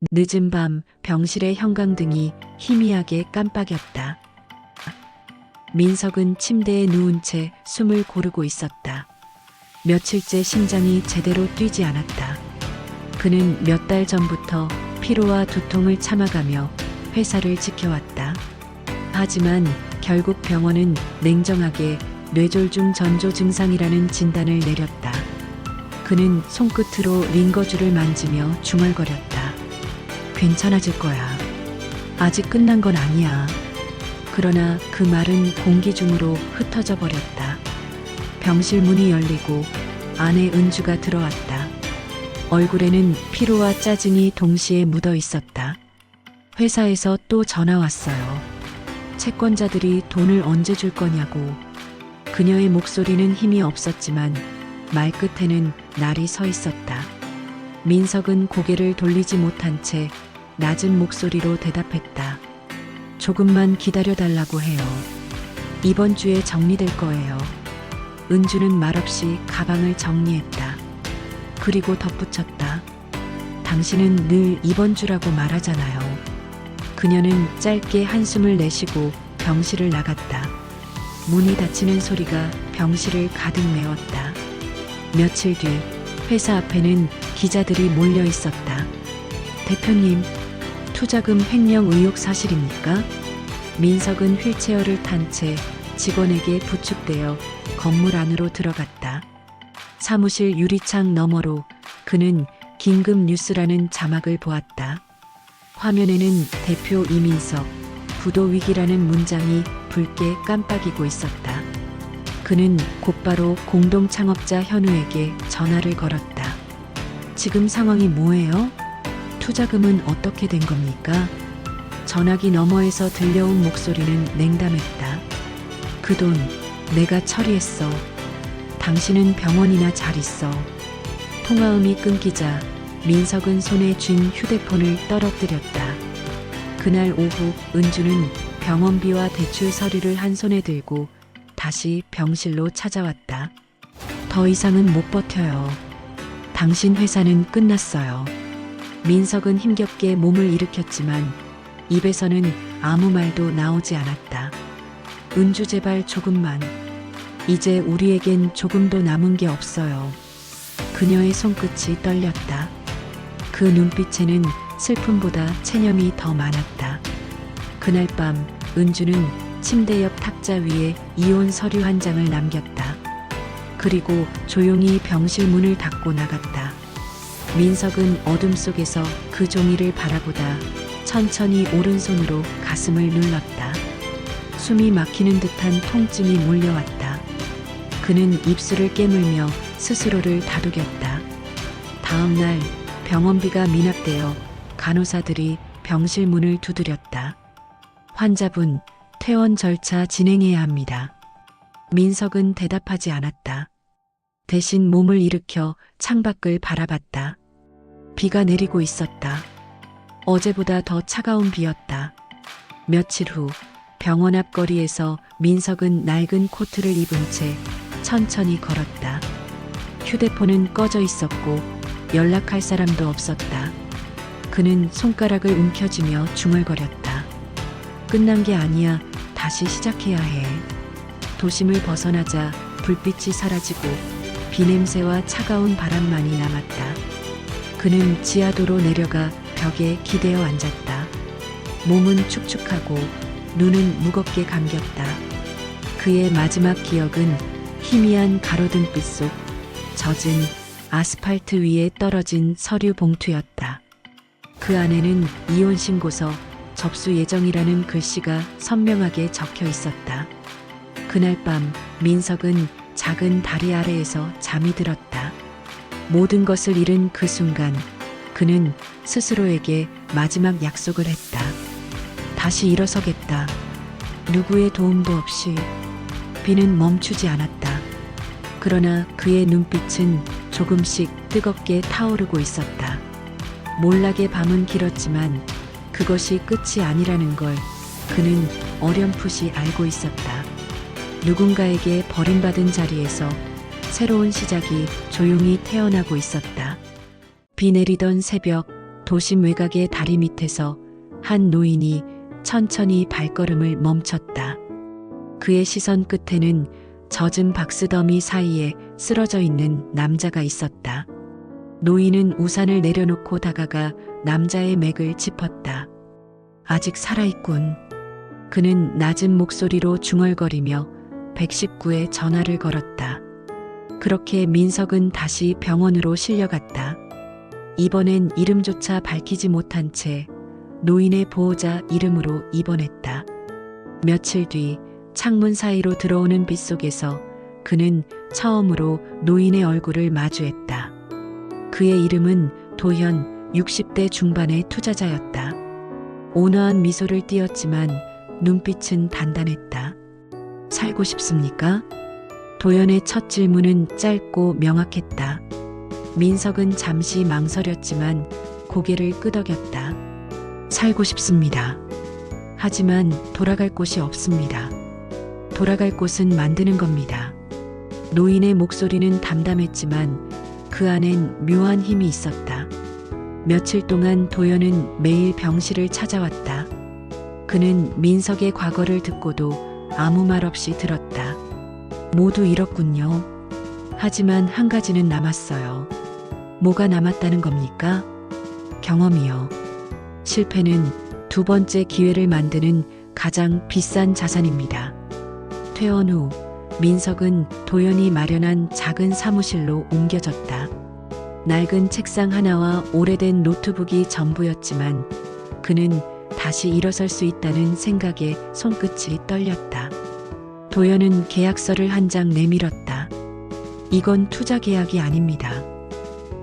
늦은 밤 병실의 형광등이 희미하게 깜빡였다. 민석은 침대에 누운 채 숨을 고르고 있었다. 며칠째 심장이 제대로 뛰지 않았다. 그는 몇 달 전부터 피로와 두통을 참아가며 회사를 지켜왔다. 하지만 결국 병원은 냉정하게 뇌졸중 전조 증상이라는 진단을 내렸다. 그는 손끝으로 링거줄을 만지며 중얼거렸다. 괜찮아질 거야. 아직 끝난 건 아니야. 그러나 그 말은 공기 중으로 흩어져 버렸다. 병실 문이 열리고 안에 은주가 들어왔다. 얼굴에는 피로와 짜증이 동시에 묻어 있었다. 회사에서 또 전화 왔어요. 채권자들이 돈을 언제 줄 거냐고. 그녀의 목소리는 힘이 없었지만 말끝에는 날이 서 있었다. 민석은 고개를 돌리지 못한 채 낮은 목소리로 대답했다. 조금만 기다려달라고 해요. 이번 주에 정리될 거예요. 은주는 말없이 가방을 정리했다. 그리고 덧붙였다. 당신은 늘 이번 주라고 말하잖아요. 그녀는 짧게 한숨을 내쉬고 병실을 나갔다. 문이 닫히는 소리가 병실을 가득 메웠다. 며칠 뒤 회사 앞에는 기자들이 몰려 있었다. 대표님, 투자금 횡령 의혹 사실입니까? 민석은 휠체어를 탄 채 직원에게 부축되어 건물 안으로 들어갔다. 사무실 유리창 너머로 그는 긴급 뉴스라는 자막을 보았다. 화면에는 대표 이민석, 부도 위기라는 문장이 붉게 깜빡이고 있었다. 그는 곧바로 공동 창업자 현우에게 전화를 걸었다. 지금 상황이 뭐예요? 투자금은 어떻게 된 겁니까? 전화기 너머에서 들려온 목소리는 냉담했다. 그 돈 내가 처리했어. 당신은 병원이나 잘 있어. 통화음이 끊기자 민석은 손에 쥔 휴대폰을 떨어뜨렸다. 그날 오후 은주는 병원비와 대출 서류를 한 손에 들고 다시 병실로 찾아왔다. 더 이상은 못 버텨요. 당신 회사는 끝났어요. 민석은 힘겹게 몸을 일으켰지만 입에서는 아무 말도 나오지 않았다. 은주 제발 조금만. 이제 우리에겐 조금도 남은 게 없어요. 그녀의 손끝이 떨렸다. 그 눈빛에는 슬픔보다 체념이 더 많았다. 그날 밤 은주는 침대 옆 탁자 위에 이혼 서류 한 장을 남겼다. 그리고 조용히 병실 문을 닫고 나갔다. 민석은 어둠 속에서 그 종이를 바라보다 천천히 오른손으로 가슴을 눌렀다. 숨이 막히는 듯한 통증이 몰려왔다. 그는 입술을 깨물며 스스로를 다독였다. 다음 날 병원비가 미납되어 간호사들이 병실 문을 두드렸다. 환자분, 퇴원 절차 진행해야 합니다. 민석은 대답하지 않았다. 대신 몸을 일으켜 창밖을 바라봤다. 비가 내리고 있었다. 어제보다 더 차가운 비였다. 며칠 후 병원 앞 거리에서 민석은 낡은 코트를 입은 채 천천히 걸었다. 휴대폰은 꺼져 있었고 연락할 사람도 없었다. 그는 손가락을 움켜쥐며 중얼거렸다. 끝난 게 아니야. 다시 시작해야 해. 도심을 벗어나자 불빛이 사라지고 비냄새와 차가운 바람만이 남았다. 그는 지하도로 내려가 벽에 기대어 앉았다. 몸은 축축하고 눈은 무겁게 감겼다. 그의 마지막 기억은 희미한 가로등빛 속 젖은 아스팔트 위에 떨어진 서류 봉투였다. 그 안에는 이혼 신고서 접수 예정이라는 글씨가 선명하게 적혀 있었다. 그날 밤 민석은 작은 다리 아래에서 잠이 들었다. 모든 것을 잃은 그 순간 그는 스스로에게 마지막 약속을 했다. 다시 일어서겠다. 누구의 도움도 없이. 비는 멈추지 않았다. 그러나 그의 눈빛은 조금씩 뜨겁게 타오르고 있었다. 몰락의 밤은 길었지만 그것이 끝이 아니라는 걸 그는 어렴풋이 알고 있었다. 누군가에게 버림받은 자리에서 새로운 시작이 조용히 태어나고 있었다. 비 내리던 새벽 도심 외곽의 다리 밑에서 한 노인이 천천히 발걸음을 멈췄다. 그의 시선 끝에는 젖은 박스더미 사이에 쓰러져 있는 남자가 있었다. 노인은 우산을 내려놓고 다가가 남자의 맥을 짚었다. 아직 살아있군. 그는 낮은 목소리로 중얼거리며 119에 전화를 걸었다. 그렇게 민석은 다시 병원으로 실려갔다. 이번엔 이름조차 밝히지 못한 채 노인의 보호자 이름으로 입원했다. 며칠 뒤 창문 사이로 들어오는 빛 속에서 그는 처음으로 노인의 얼굴을 마주했다. 그의 이름은 도현, 60대 중반의 투자자였다. 온화한 미소를 띄었지만 눈빛은 단단했다. 살고 싶습니까? 도현의 첫 질문은 짧고 명확했다. 민석은 잠시 망설였지만 고개를 끄덕였다. 살고 싶습니다. 하지만 돌아갈 곳이 없습니다. 돌아갈 곳은 만드는 겁니다. 노인의 목소리는 담담했지만 그 안엔 묘한 힘이 있었다. 며칠 동안 도현은 매일 병실을 찾아왔다. 그는 민석의 과거를 듣고도 아무 말 없이 들었다. 모두 잃었군요. 하지만 한 가지는 남았어요. 뭐가 남았다는 겁니까? 경험이요. 실패는 두 번째 기회를 만드는 가장 비싼 자산입니다. 퇴원 후 민석은 도연이 마련한 작은 사무실로 옮겨졌다. 낡은 책상 하나와 오래된 노트북이 전부였지만 그는 다시 일어설 수 있다는 생각에 손끝이 떨렸다. 도연은 계약서를 한 장 내밀었다. 이건 투자 계약이 아닙니다.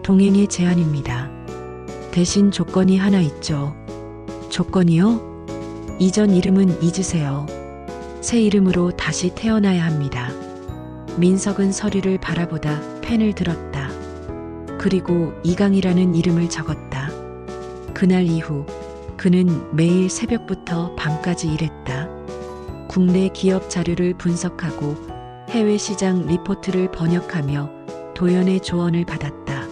동행의 제안입니다. 대신 조건이 하나 있죠. 조건이요? 이전 이름은 잊으세요. 새 이름으로 다시 태어나야 합니다. 민석은 서류를 바라보다 펜을 들었다. 그리고 이강이라는 이름을 적었다. 그날 이후 그는 매일 새벽부터 밤까지 일했다. 국내 기업 자료를 분석하고 해외 시장 리포트를 번역하며 도연의 조언을 받았다.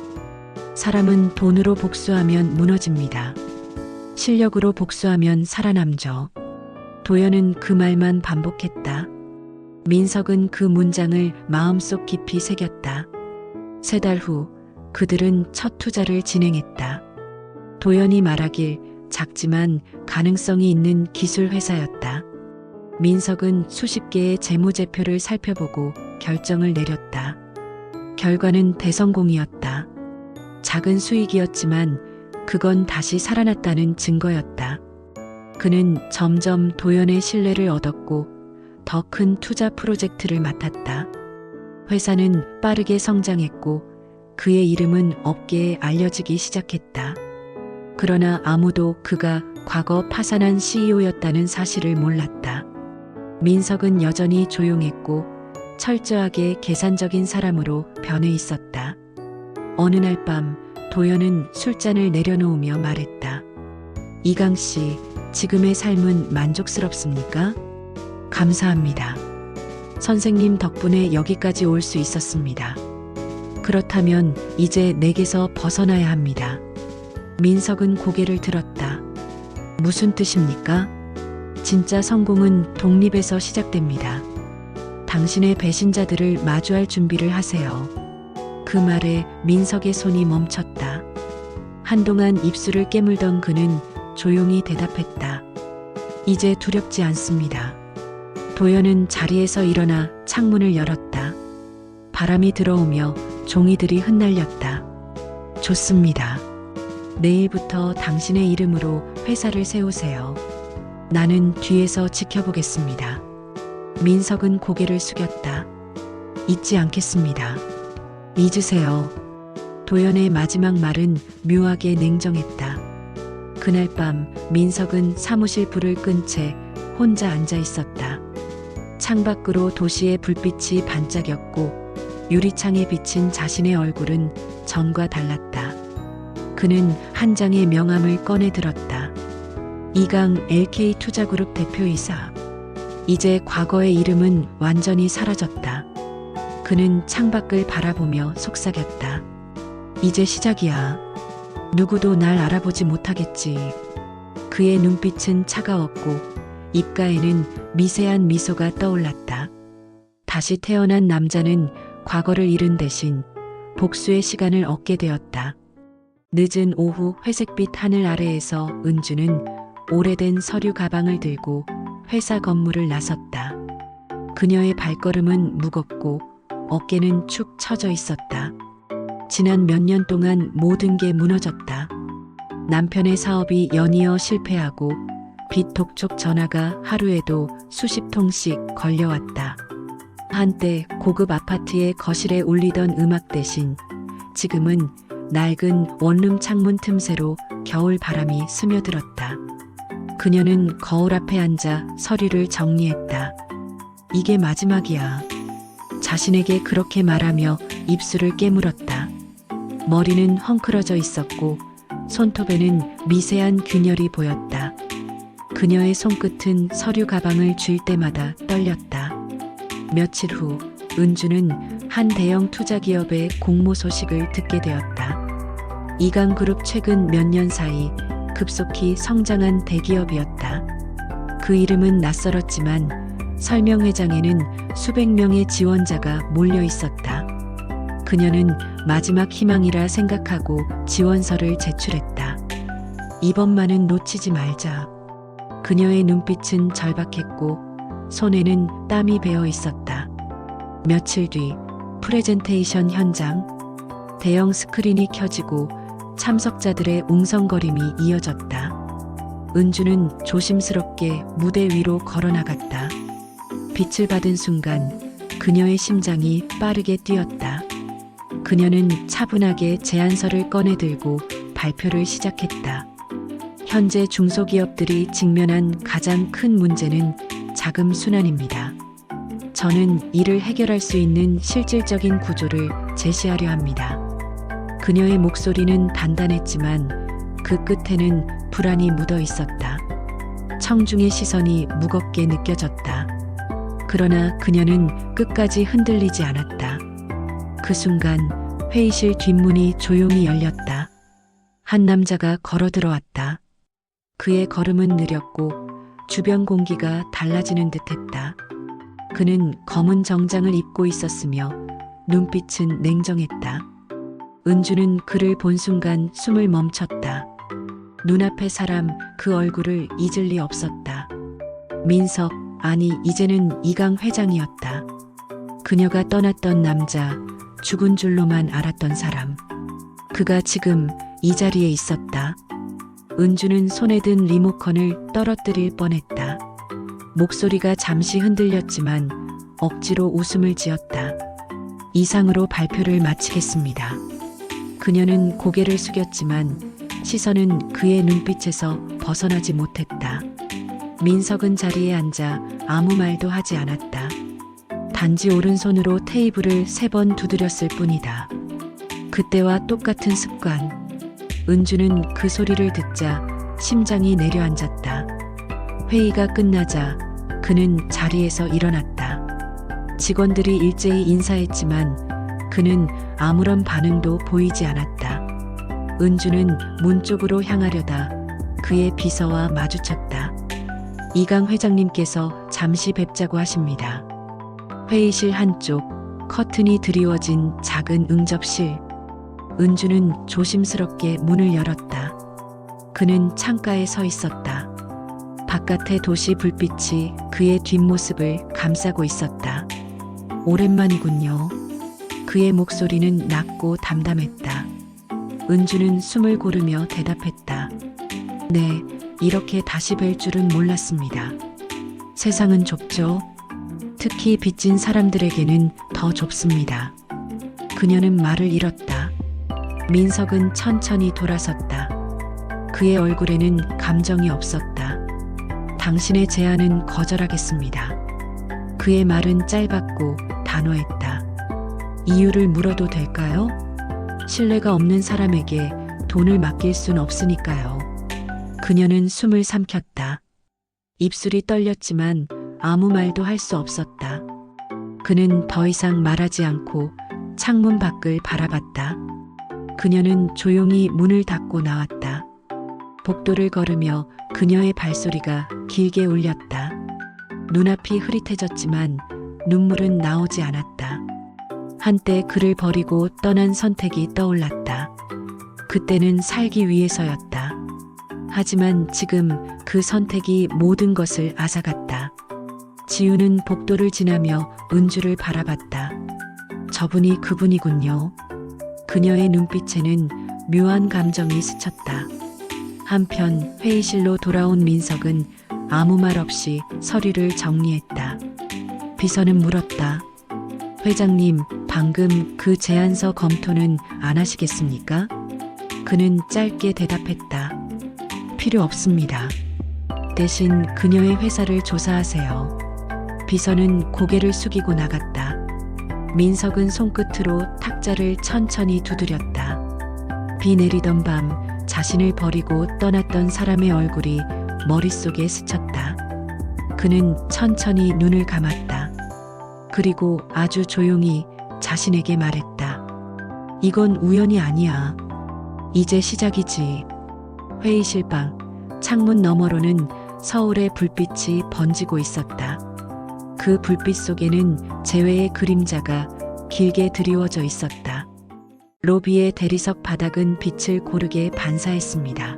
사람은 돈으로 복수하면 무너집니다. 실력으로 복수하면 살아남죠. 도연은 그 말만 반복했다. 민석은 그 문장을 마음속 깊이 새겼다. 3달 후 그들은 첫 투자를 진행했다. 도연이 말하길 작지만 가능성이 있는 기술 회사였다. 민석은 수십 개의 재무제표를 살펴보고 결정을 내렸다. 결과는 대성공이었다. 작은 수익이었지만 그건 다시 살아났다는 증거였다. 그는 점점 도연의 신뢰를 얻었고 더 큰 투자 프로젝트를 맡았다. 회사는 빠르게 성장했고 그의 이름은 업계에 알려지기 시작했다. 그러나 아무도 그가 과거 파산한 CEO였다는 사실을 몰랐다. 민석은 여전히 조용했고 철저하게 계산적인 사람으로 변해 있었다. 어느 날 밤 도연은 술잔을 내려놓으며 말했다. 이강 씨, 지금의 삶은 만족스럽습니까? 감사합니다. 선생님 덕분에 여기까지 올 수 있었습니다. 그렇다면 이제 내게서 벗어나야 합니다. 민석은 고개를 들었다. 무슨 뜻입니까? 진짜 성공은 독립에서 시작됩니다. 당신의 배신자들을 마주할 준비를 하세요. 그 말에 민석의 손이 멈췄다. 한동안 입술을 깨물던 그는 조용히 대답했다. 이제 두렵지 않습니다. 도연은 자리에서 일어나 창문을 열었다. 바람이 들어오며 종이들이 흩날렸다. 좋습니다. 내일부터 당신의 이름으로 회사를 세우세요. 나는 뒤에서 지켜보겠습니다. 민석은 고개를 숙였다. 잊지 않겠습니다. 잊으세요. 도연의 마지막 말은 묘하게 냉정했다. 그날 밤 민석은 사무실 불을 끈 채 혼자 앉아 있었다. 창밖으로 도시의 불빛이 반짝였고 유리창에 비친 자신의 얼굴은 전과 달랐다. 그는 한 장의 명함을 꺼내 들었다. 이강 LK투자그룹 대표이사. 이제 과거의 이름은 완전히 사라졌다. 그는 창밖을 바라보며 속삭였다. 이제 시작이야. 누구도 날 알아보지 못하겠지. 그의 눈빛은 차가웠고 입가에는 미세한 미소가 떠올랐다. 다시 태어난 남자는 과거를 잃은 대신 복수의 시간을 얻게 되었다. 늦은 오후 회색빛 하늘 아래에서 은주는 오래된 서류 가방을 들고 회사 건물을 나섰다. 그녀의 발걸음은 무겁고 어깨는 축 처져 있었다. 지난 몇 년 동안 모든 게 무너졌다. 남편의 사업이 연이어 실패하고 빚 독촉 전화가 하루에도 수십 통씩 걸려왔다. 한때 고급 아파트의 거실에 울리던 음악 대신 지금은 낡은 원룸 창문 틈새로 겨울 바람이 스며들었다. 그녀는 거울 앞에 앉아 서류를 정리했다. 이게 마지막이야. 자신에게 그렇게 말하며 입술을 깨물었다. 머리는 헝클어져 있었고 손톱에는 미세한 균열이 보였다. 그녀의 손끝은 서류 가방을 쥘 때마다 떨렸다. 며칠 후 은주는 한 대형 투자기업의 공모 소식을 듣게 되었다. 이강그룹 최근 몇 년 사이 급속히 성장한 대기업이었다. 그 이름은 낯설었지만 설명회장에는 수백 명의 지원자가 몰려 있었다. 그녀는 마지막 희망이라 생각하고 지원서를 제출했다. 이번만은 놓치지 말자. 그녀의 눈빛은 절박했고 손에는 땀이 배어 있었다. 며칠 뒤 프레젠테이션 현장, 대형 스크린이 켜지고 참석자들의 웅성거림이 이어졌다. 은주는 조심스럽게 무대 위로 걸어나갔다. 빛을 받은 순간 그녀의 심장이 빠르게 뛰었다. 그녀는 차분하게 제안서를 꺼내들고 발표를 시작했다. 현재 중소기업들이 직면한 가장 큰 문제는 자금 순환입니다. 저는 이를 해결할 수 있는 실질적인 구조를 제시하려 합니다. 그녀의 목소리는 단단했지만 그 끝에는 불안이 묻어 있었다. 청중의 시선이 무겁게 느껴졌다. 그러나 그녀는 끝까지 흔들리지 않았다. 그 순간 회의실 뒷문이 조용히 열렸다. 한 남자가 걸어 들어왔다. 그의 걸음은 느렸고 주변 공기가 달라지는 듯했다. 그는 검은 정장을 입고 있었으며 눈빛은 냉정했다. 은주는 그를 본 순간 숨을 멈췄다. 눈앞의 사람, 그 얼굴을 잊을 리 없었다. 민석, 아니 이제는 이강 회장이었다. 그녀가 떠났던 남자, 죽은 줄로만 알았던 사람. 그가 지금 이 자리에 있었다. 은주는 손에 든 리모컨을 떨어뜨릴 뻔했다. 목소리가 잠시 흔들렸지만 억지로 웃음을 지었다. 이상으로 발표를 마치겠습니다. 그녀는 고개를 숙였지만 시선은 그의 눈빛에서 벗어나지 못했다. 민석은 자리에 앉아 아무 말도 하지 않았다. 단지 오른손으로 테이블을 3번 두드렸을 뿐이다. 그때와 똑같은 습관. 은주는 그 소리를 듣자 심장이 내려앉았다. 회의가 끝나자 그는 자리에서 일어났다. 직원들이 일제히 인사했지만 그는 아무런 반응도 보이지 않았다. 은주는 문 쪽으로 향하려다 그의 비서와 마주쳤다. 이강 회장님께서 잠시 뵙자고 하십니다. 회의실 한쪽 커튼이 드리워진 작은 응접실. 은주는 조심스럽게 문을 열었다. 그는 창가에 서 있었다. 바깥의 도시 불빛이 그의 뒷모습을 감싸고 있었다. 오랜만이군요. 그의 목소리는 낮고 담담했다. 은주는 숨을 고르며 대답했다. 네, 이렇게 다시 뵐 줄은 몰랐습니다. 세상은 좁죠? 특히 빚진 사람들에게는 더 좁습니다. 그녀는 말을 잃었다. 민석은 천천히 돌아섰다. 그의 얼굴에는 감정이 없었다. 당신의 제안은 거절하겠습니다. 그의 말은 짧았고 단호했다. 이유를 물어도 될까요? 신뢰가 없는 사람에게 돈을 맡길 순 없으니까요. 그녀는 숨을 삼켰다. 입술이 떨렸지만 아무 말도 할 수 없었다. 그는 더 이상 말하지 않고 창문 밖을 바라봤다. 그녀는 조용히 문을 닫고 나왔다. 복도를 걸으며 그녀의 발소리가 길게 울렸다. 눈앞이 흐릿해졌지만 눈물은 나오지 않았다. 한때 그를 버리고 떠난 선택이 떠올랐다. 그때는 살기 위해서였다. 하지만 지금 그 선택이 모든 것을 앗아갔다. 지우는 복도를 지나며 은주를 바라봤다. 저분이 그분이군요. 그녀의 눈빛에는 묘한 감정이 스쳤다. 한편 회의실로 돌아온 민석은 아무 말 없이 서류를 정리했다. 비서는 물었다. 회장님, 방금 그 제안서 검토는 안 하시겠습니까? 그는 짧게 대답했다. 필요 없습니다. 대신 그녀의 회사를 조사하세요. 비서는 고개를 숙이고 나갔다. 민석은 손끝으로 탁자를 천천히 두드렸다. 비 내리던 밤 자신을 버리고 떠났던 사람의 얼굴이 머릿속에 스쳤다. 그는 천천히 눈을 감았다. 그리고 아주 조용히 자신에게 말했다. 이건 우연이 아니야. 이제 시작이지. 회의실 방, 창문 너머로는 서울의 불빛이 번지고 있었다. 그 불빛 속에는 재회의 그림자가 길게 드리워져 있었다. 로비의 대리석 바닥은 빛을 고르게 반사했습니다.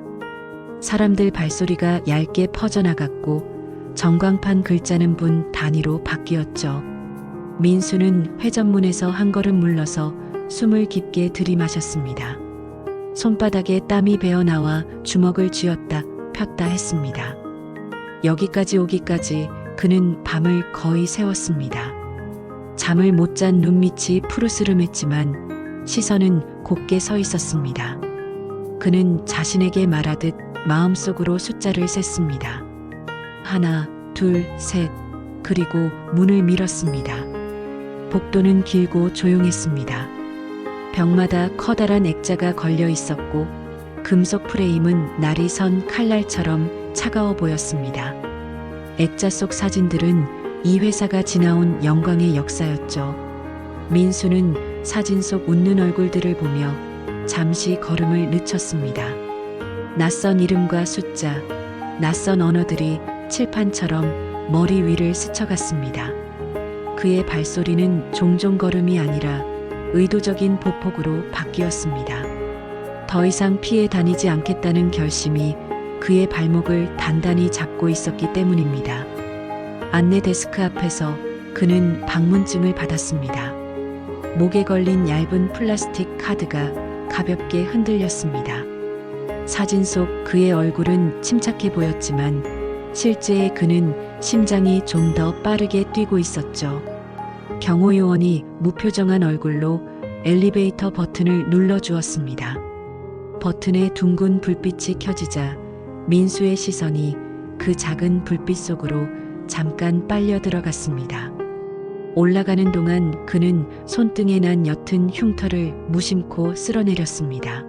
사람들 발소리가 얇게 퍼져나갔고 전광판 글자는 분 단위로 바뀌었죠. 민수는 회전문에서 한 걸음 물러서 숨을 깊게 들이마셨습니다. 손바닥에 땀이 배어나와 주먹을 쥐었다 폈다 했습니다. 여기까지 오기까지 그는 밤을 거의 새웠습니다. 잠을 못 잔 눈밑이 푸르스름했지만 시선은 곧게 서 있었습니다. 그는 자신에게 말하듯 마음속으로 숫자를 셌습니다. 하나, 둘, 셋, 그리고 문을 밀었습니다. 복도는 길고 조용했습니다. 벽마다 커다란 액자가 걸려 있었고 금속 프레임은 날이 선 칼날처럼 차가워 보였습니다. 액자 속 사진들은 이 회사가 지나온 영광의 역사였죠. 민수는 사진 속 웃는 얼굴들을 보며 잠시 걸음을 늦췄습니다. 낯선 이름과 숫자, 낯선 언어들이 칠판처럼 머리 위를 스쳐갔습니다. 그의 발소리는 종종 걸음이 아니라 의도적인 보폭으로 바뀌었습니다. 더 이상 피해 다니지 않겠다는 결심이 그의 발목을 단단히 잡고 있었기 때문입니다. 안내 데스크 앞에서 그는 방문증을 받았습니다. 목에 걸린 얇은 플라스틱 카드가 가볍게 흔들렸습니다. 사진 속 그의 얼굴은 침착해 보였지만 실제의 그는 심장이 좀 더 빠르게 뛰고 있었죠. 경호 요원이 무표정한 얼굴로 엘리베이터 버튼을 눌러주었습니다. 버튼에 둥근 불빛이 켜지자 민수의 시선이 그 작은 불빛 속으로 잠깐 빨려 들어갔습니다. 올라가는 동안 그는 손등에 난 옅은 흉터를 무심코 쓸어내렸습니다.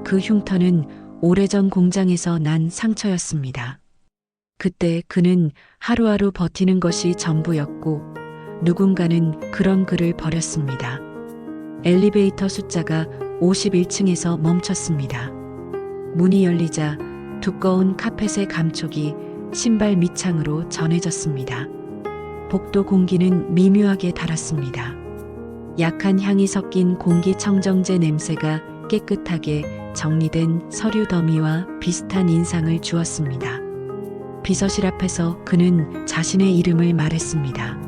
그 흉터는 오래전 공장에서 난 상처였습니다. 그때 그는 하루하루 버티는 것이 전부였고 누군가는 그런 그를 버렸습니다. 엘리베이터 숫자가 51층에서 멈췄습니다. 문이 열리자 두꺼운 카펫의 감촉이 신발 밑창으로 전해졌습니다. 복도 공기는 미묘하게 달았습니다. 약한 향이 섞인 공기청정제 냄새가 깨끗하게 정리된 서류 더미와 비슷한 인상을 주었습니다. 비서실 앞에서 그는 자신의 이름을 말했습니다.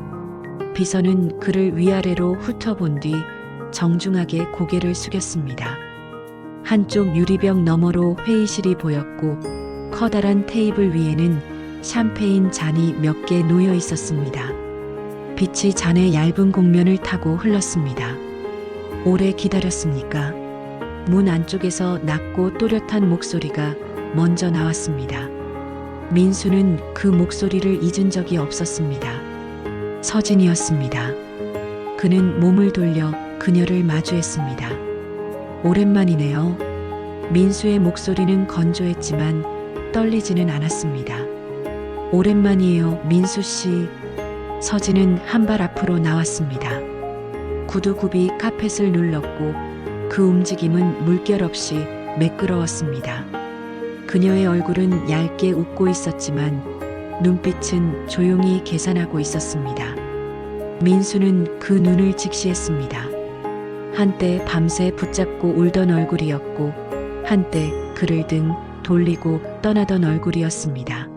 비서는 그를 위아래로 훑어본 뒤 정중하게 고개를 숙였습니다. 한쪽 유리벽 너머로 회의실이 보였고 커다란 테이블 위에는 샴페인 잔이 몇 개 놓여 있었습니다. 빛이 잔의 얇은 곡면을 타고 흘렀습니다. 오래 기다렸습니까? 문 안쪽에서 낮고 또렷한 목소리가 먼저 나왔습니다. 민수는 그 목소리를 잊은 적이 없었습니다. 서진이었습니다. 그는 몸을 돌려 그녀를 마주했습니다. 오랜만이네요. 민수의 목소리는 건조했지만 떨리지는 않았습니다. 오랜만이에요, 민수 씨. 서진은 한 발 앞으로 나왔습니다. 구두굽이 카펫을 눌렀고 그 움직임은 물결 없이 매끄러웠습니다. 그녀의 얼굴은 얇게 웃고 있었지만 눈빛은 조용히 계산하고 있었습니다. 민수는 그 눈을 직시했습니다. 한때 밤새 붙잡고 울던 얼굴이었고 한때 그를 등 돌리고 떠나던 얼굴이었습니다.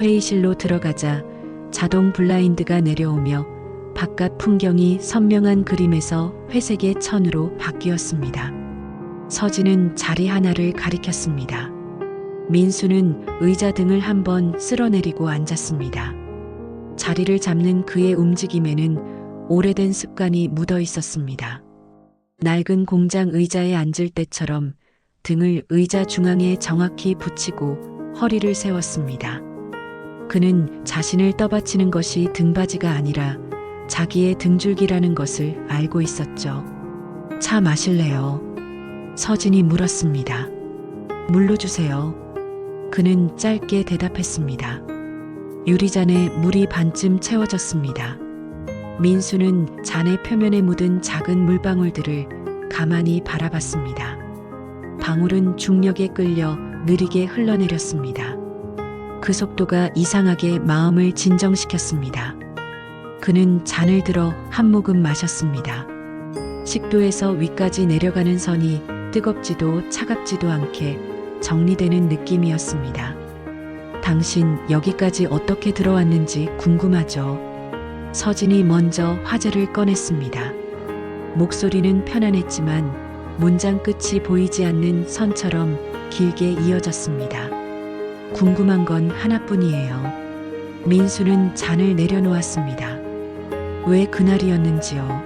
회의실로 들어가자 자동 블라인드가 내려오며 바깥 풍경이 선명한 그림에서 회색의 천으로 바뀌었습니다. 서진은 자리 하나를 가리켰습니다. 민수는 의자 등을 한번 쓸어내리고 앉았습니다. 자리를 잡는 그의 움직임에는 오래된 습관이 묻어 있었습니다. 낡은 공장 의자에 앉을 때처럼 등을 의자 중앙에 정확히 붙이고 허리를 세웠습니다. 그는 자신을 떠받치는 것이 등받이가 아니라 자기의 등줄기라는 것을 알고 있었죠. 차 마실래요? 서진이 물었습니다. 물로 주세요. 그는 짧게 대답했습니다. 유리잔에 물이 반쯤 채워졌습니다. 민수는 잔의 표면에 묻은 작은 물방울들을 가만히 바라봤습니다. 방울은 중력에 끌려 느리게 흘러내렸습니다. 그 속도가 이상하게 마음을 진정시켰습니다. 그는 잔을 들어 한 모금 마셨습니다. 식도에서 위까지 내려가는 선이 뜨겁지도 차갑지도 않게 정리되는 느낌이었습니다. 당신 여기까지 어떻게 들어왔는지 궁금하죠? 서진이 먼저 화제를 꺼냈습니다. 목소리는 편안했지만 문장 끝이 보이지 않는 선처럼 길게 이어졌습니다. 궁금한 건 하나뿐이에요. 민수는 잔을 내려놓았습니다. 왜 그날이었는지요?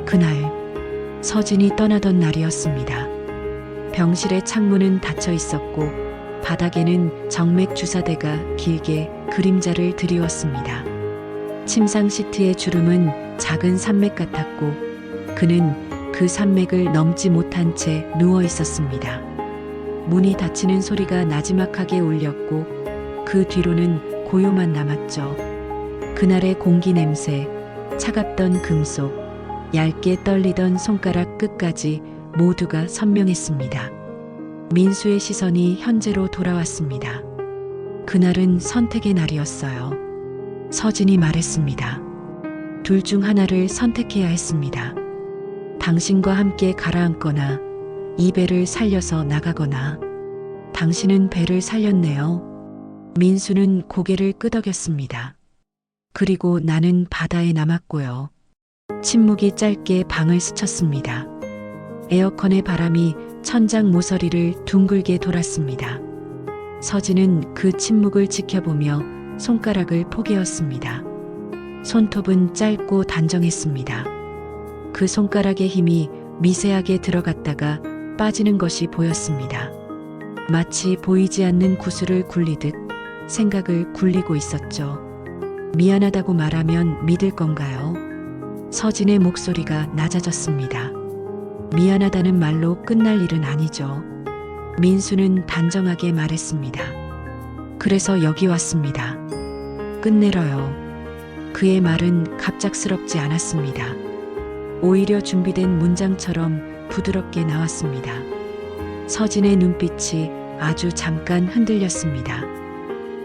그날 서진이 떠나던 날이었습니다. 병실의 창문은 닫혀 있었고 바닥에는 정맥 주사대가 길게 그림자를 드리웠습니다. 침상 시트의 주름은 작은 산맥 같았고 그는 그 산맥을 넘지 못한 채 누워 있었습니다. 문이 닫히는 소리가 나지막하게 울렸고 그 뒤로는 고요만 남았죠. 그날의 공기 냄새, 차갑던 금속, 얇게 떨리던 손가락 끝까지 모두가 선명했습니다. 민수의 시선이 현재로 돌아왔습니다. 그날은 선택의 날이었어요. 서진이 말했습니다. 둘 중 하나를 선택해야 했습니다. 당신과 함께 가라앉거나 이 배를 살려서 나가거나. 당신은 배를 살렸네요. 민수는 고개를 끄덕였습니다. 그리고 나는 바다에 남았고요. 침묵이 짧게 방을 스쳤습니다. 에어컨의 바람이 천장 모서리를 둥글게 돌았습니다. 서진은 그 침묵을 지켜보며 손가락을 포개었습니다. 손톱은 짧고 단정했습니다. 그 손가락의 힘이 미세하게 들어갔다가 빠지는 것이 보였습니다. 마치 보이지 않는 구슬을 굴리듯 생각을 굴리고 있었죠. 미안하다고 말하면 믿을 건가요? 서진의 목소리가 낮아졌습니다. 미안하다는 말로 끝날 일은 아니죠. 민수는 단정하게 말했습니다. 그래서 여기 왔습니다. 끝내러요. 그의 말은 갑작스럽지 않았습니다. 오히려 준비된 문장처럼 부드럽게 나왔습니다. 서진의 눈빛이 아주 잠깐 흔들렸습니다.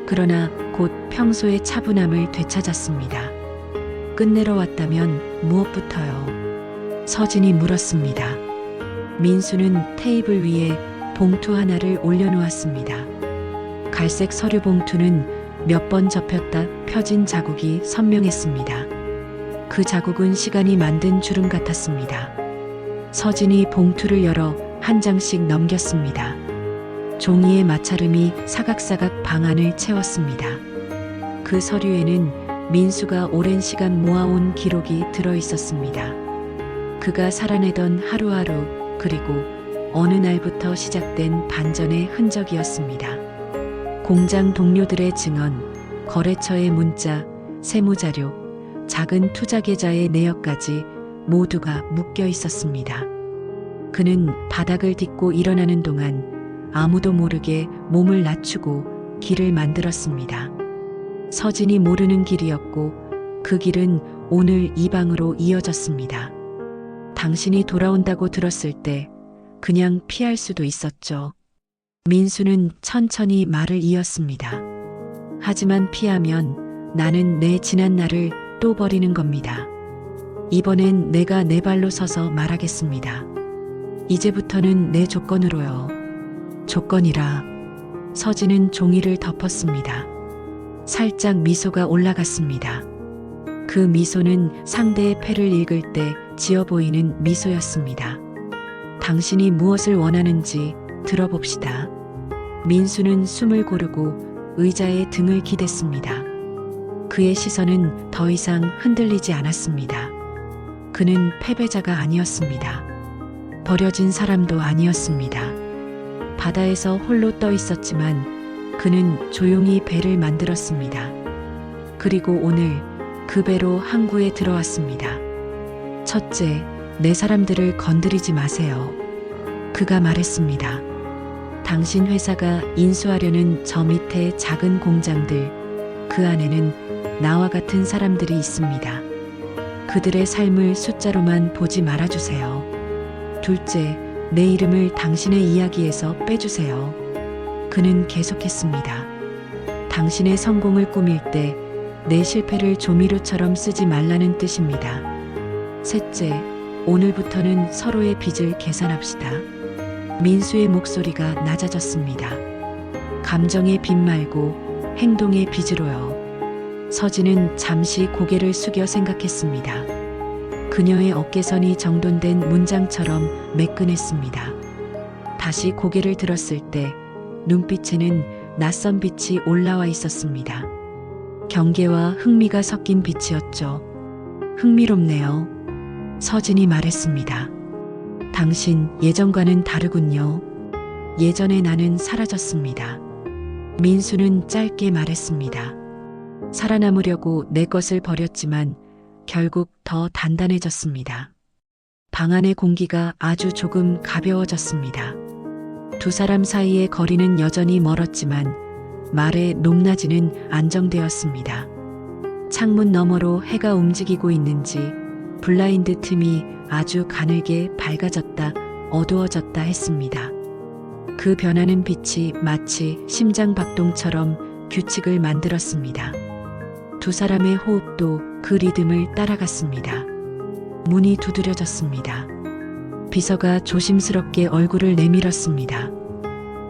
그러나 곧 평소의 차분함을 되찾았습니다. 끝내러 왔다면 무엇부터요? 서진이 물었습니다. 민수는 테이블 위에 봉투 하나를 올려놓았습니다. 갈색 서류 봉투는 몇 번 접혔다 펴진 자국이 선명했습니다. 그 자국은 시간이 만든 주름 같았습니다. 서진이 봉투를 열어 한 장씩 넘겼습니다. 종이의 마찰음이 사각사각 방안을 채웠습니다. 그 서류에는 민수가 오랜 시간 모아온 기록이 들어 있었습니다. 그가 살아내던 하루하루 그리고 어느 날부터 시작된 반전의 흔적이었습니다. 공장 동료들의 증언, 거래처의 문자, 세무자료, 작은 투자 계좌의 내역까지 모두가 묶여 있었습니다. 그는 바닥을 딛고 일어나는 동안 아무도 모르게 몸을 낮추고 길을 만들었습니다. 서진이 모르는 길이었고 그 길은 오늘 이 방으로 이어졌습니다. 당신이 돌아온다고 들었을 때 그냥 피할 수도 있었죠. 민수는 천천히 말을 이었습니다. 하지만 피하면 나는 내 지난 날을 또 버리는 겁니다. 이번엔 내가 내 발로 서서 말하겠습니다. 이제부터는 내 조건으로요. 조건이라. 서진은 종이를 덮었습니다. 살짝 미소가 올라갔습니다. 그 미소는 상대의 패를 읽을 때 지어 보이는 미소였습니다. 당신이 무엇을 원하는지 들어봅시다. 민수는 숨을 고르고 의자에 등을 기댔습니다. 그의 시선은 더 이상 흔들리지 않았습니다. 그는 패배자가 아니었습니다. 버려진 사람도 아니었습니다. 바다에서 홀로 떠 있었지만 그는 조용히 배를 만들었습니다. 그리고 오늘 그 배로 항구에 들어왔습니다. 첫째, 내 사람들을 건드리지 마세요. 그가 말했습니다. 당신 회사가 인수하려는 저 밑에 작은 공장들, 그 안에는 나와 같은 사람들이 있습니다. 그들의 삶을 숫자로만 보지 말아주세요. 둘째, 내 이름을 당신의 이야기에서 빼주세요. 그는 계속했습니다. 당신의 성공을 꾸밀 때 내 실패를 조미료처럼 쓰지 말라는 뜻입니다. 셋째, 오늘부터는 서로의 빚을 계산합시다. 민수의 목소리가 낮아졌습니다. 감정의 빚 말고 행동의 빚으로요. 서진은 잠시 고개를 숙여 생각했습니다. 그녀의 어깨선이 정돈된 문장처럼 매끈했습니다. 다시 고개를 들었을 때 눈빛에는 낯선 빛이 올라와 있었습니다. 경계와 흥미가 섞인 빛이었죠. 흥미롭네요. 서진이 말했습니다. 당신 예전과는 다르군요. 예전의 나는 사라졌습니다. 민수는 짧게 말했습니다. 살아남으려고 내 것을 버렸지만 결국 더 단단해졌습니다. 방 안의 공기가 아주 조금 가벼워졌습니다. 두 사람 사이의 거리는 여전히 멀었지만 말의 높낮이는 안정되었습니다. 창문 너머로 해가 움직이고 있는지 블라인드 틈이 아주 가늘게 밝아졌다 어두워졌다 했습니다. 그 변하는 빛이 마치 심장박동처럼 규칙을 만들었습니다. 두 사람의 호흡도 그 리듬을 따라갔습니다. 문이 두드려졌습니다. 비서가 조심스럽게 얼굴을 내밀었습니다.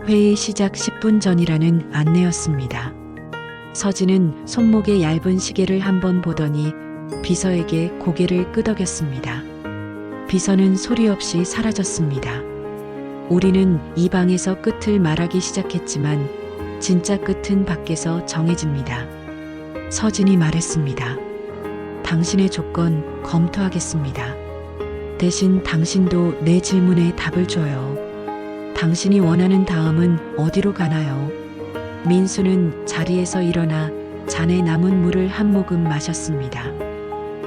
회의 시작 10분 전이라는 안내였습니다. 서진은 손목에 얇은 시계를 한번 보더니 비서에게 고개를 끄덕였습니다. 비서는 소리 없이 사라졌습니다. 우리는 이 방에서 끝을 말하기 시작했지만 진짜 끝은 밖에서 정해집니다. 서진이 말했습니다. 당신의 조건 검토하겠습니다. 대신 당신도 내 질문에 답을 줘요. 당신이 원하는 다음은 어디로 가나요? 민수는 자리에서 일어나 잔에 남은 물을 한 모금 마셨습니다.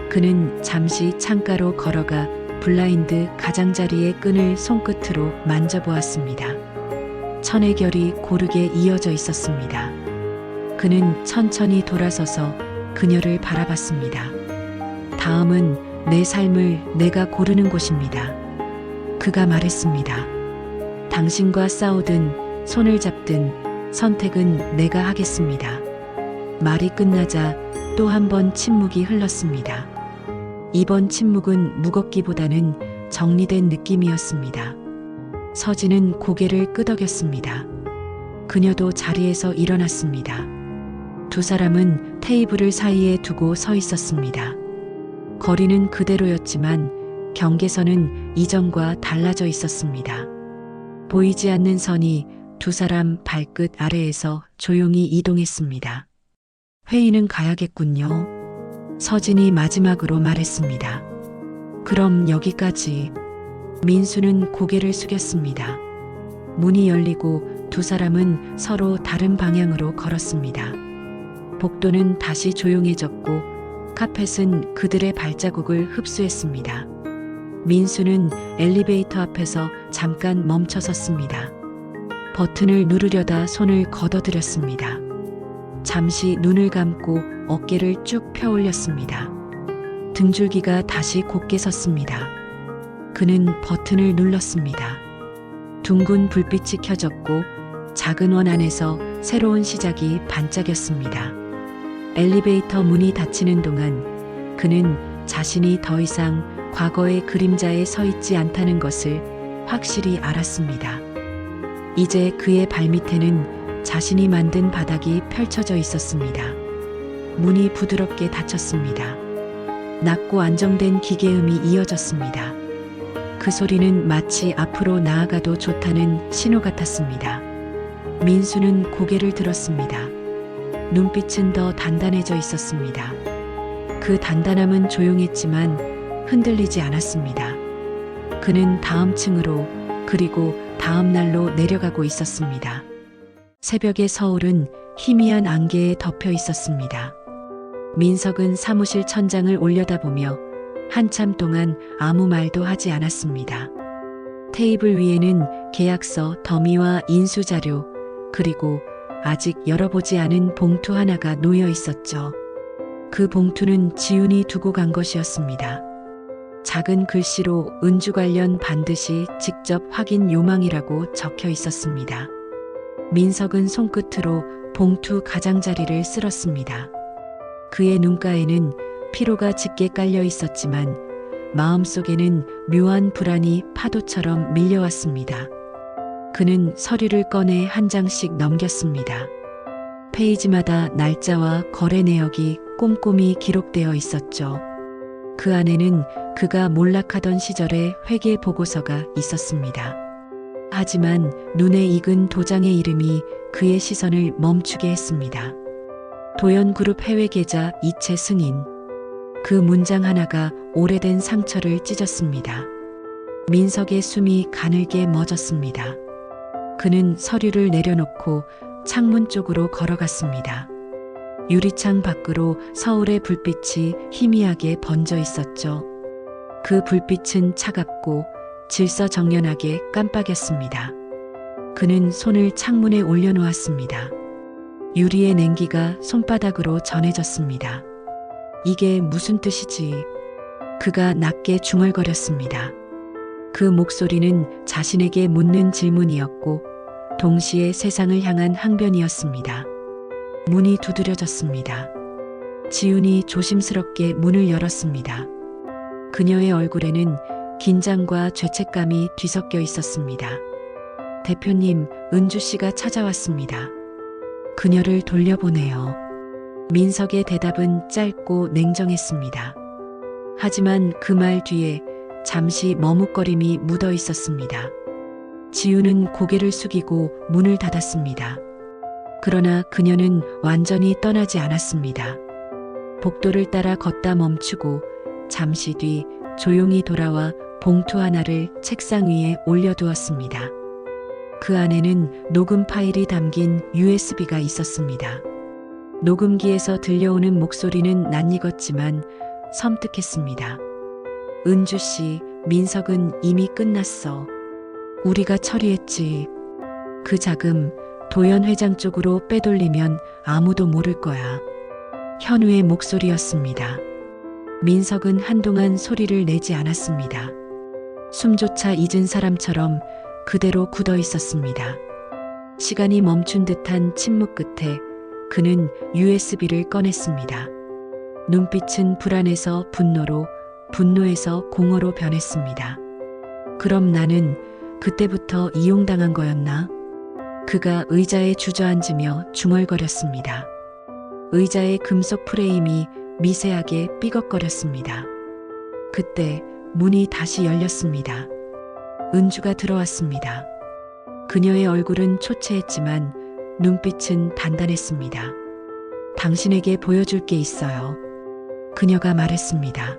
그는 잠시 창가로 걸어가 블라인드 가장자리의 끈을 손끝으로 만져보았습니다. 천의 결이 고르게 이어져 있었습니다. 그는 천천히 돌아서서 그녀를 바라봤습니다. 다음은 내 삶을 내가 고르는 곳입니다. 그가 말했습니다. 당신과 싸우든 손을 잡든 선택은 내가 하겠습니다. 말이 끝나자 또 한 번 침묵이 흘렀습니다. 이번 침묵은 무겁기보다는 정리된 느낌이었습니다. 서진은 고개를 끄덕였습니다. 그녀도 자리에서 일어났습니다. 두 사람은 테이블을 사이에 두고 서 있었습니다. 거리는 그대로였지만 경계선은 이전과 달라져 있었습니다. 보이지 않는 선이 두 사람 발끝 아래에서 조용히 이동했습니다. 회의는 가야겠군요. 서진이 마지막으로 말했습니다. 그럼 여기까지. 민수는 고개를 숙였습니다. 문이 열리고 두 사람은 서로 다른 방향으로 걸었습니다. 복도는 다시 조용해졌고 카펫은 그들의 발자국을 흡수했습니다. 민수는 엘리베이터 앞에서 잠깐 멈춰섰습니다. 버튼을 누르려다 손을 걷어들였습니다. 잠시 눈을 감고 어깨를 쭉 펴 올렸습니다. 등줄기가 다시 곧게 섰습니다. 그는 버튼을 눌렀습니다. 둥근 불빛이 켜졌고 작은 원 안에서 새로운 시작이 반짝였습니다. 엘리베이터 문이 닫히는 동안 그는 자신이 더 이상 과거의 그림자에 서 있지 않다는 것을 확실히 알았습니다. 이제 그의 발밑에는 자신이 만든 바닥이 펼쳐져 있었습니다. 문이 부드럽게 닫혔습니다. 낮고 안정된 기계음이 이어졌습니다. 그 소리는 마치 앞으로 나아가도 좋다는 신호 같았습니다. 민수는 고개를 들었습니다. 눈빛은 더 단단해져 있었습니다. 그 단단함은 조용했지만 흔들리지 않았습니다. 그는 다음 층으로 그리고 다음 날로 내려가고 있었습니다. 새벽의 서울은 희미한 안개에 덮여 있었습니다. 민석은 사무실 천장을 올려다보며 한참 동안 아무 말도 하지 않았습니다. 테이블 위에는 계약서, 더미와 인수자료, 그리고 아직 열어보지 않은 봉투 하나가 놓여 있었죠. 그 봉투는 지훈이 두고 간 것이었습니다. 작은 글씨로 은주 관련 반드시 직접 확인 요망이라고 적혀 있었습니다. 민석은 손끝으로 봉투 가장자리를 쓸었습니다. 그의 눈가에는 피로가 짙게 깔려 있었지만 마음속에는 묘한 불안이 파도처럼 밀려왔습니다. 그는 서류를 꺼내 한 장씩 넘겼습니다. 페이지마다 날짜와 거래 내역이 꼼꼼히 기록되어 있었죠. 그 안에는 그가 몰락하던 시절의 회계 보고서가 있었습니다. 하지만 눈에 익은 도장의 이름이 그의 시선을 멈추게 했습니다. 도연그룹 해외 계좌 이체 승인. 그 문장 하나가 오래된 상처를 찢었습니다. 민석의 숨이 가늘게 멎었습니다. 그는 서류를 내려놓고 창문 쪽으로 걸어갔습니다. 유리창 밖으로 서울의 불빛이 희미하게 번져 있었죠. 그 불빛은 차갑고 질서정연하게 깜빡였습니다. 그는 손을 창문에 올려놓았습니다. 유리의 냉기가 손바닥으로 전해졌습니다. 이게 무슨 뜻이지? 그가 낮게 중얼거렸습니다. 그 목소리는 자신에게 묻는 질문이었고 동시에 세상을 향한 항변이었습니다. 문이 두드려졌습니다. 지훈이 조심스럽게 문을 열었습니다. 그녀의 얼굴에는 긴장과 죄책감이 뒤섞여 있었습니다. 대표님, 은주 씨가 찾아왔습니다. 그녀를 돌려보내요. 민석의 대답은 짧고 냉정했습니다. 하지만 그 말 뒤에 잠시 머뭇거림이 묻어 있었습니다. 지훈은 고개를 숙이고 문을 닫았습니다. 그러나 그녀는 완전히 떠나지 않았습니다. 복도를 따라 걷다 멈추고 잠시 뒤 조용히 돌아와 봉투 하나를 책상 위에 올려두었습니다. 그 안에는 녹음 파일이 담긴 USB가 있었습니다. 녹음기에서 들려오는 목소리는 낯익었지만 섬뜩했습니다. 은주 씨, 민석은 이미 끝났어. 우리가 처리했지. 그 자금 도연 회장 쪽으로 빼돌리면 아무도 모를 거야. 현우의 목소리였습니다. 민석은 한동안 소리를 내지 않았습니다. 숨조차 잊은 사람처럼 그대로 굳어 있었습니다. 시간이 멈춘 듯한 침묵 끝에 그는 USB를 꺼냈습니다. 눈빛은 불안에서 분노로, 분노에서 공허로 변했습니다. 그럼 나는 그때부터 이용당한 거였나? 그가 의자에 주저앉으며 중얼거렸습니다. 의자의 금속 프레임이 미세하게 삐걱거렸습니다. 그때 문이 다시 열렸습니다. 은주가 들어왔습니다. 그녀의 얼굴은 초췌했지만 눈빛은 단단했습니다. 당신에게 보여줄 게 있어요. 그녀가 말했습니다.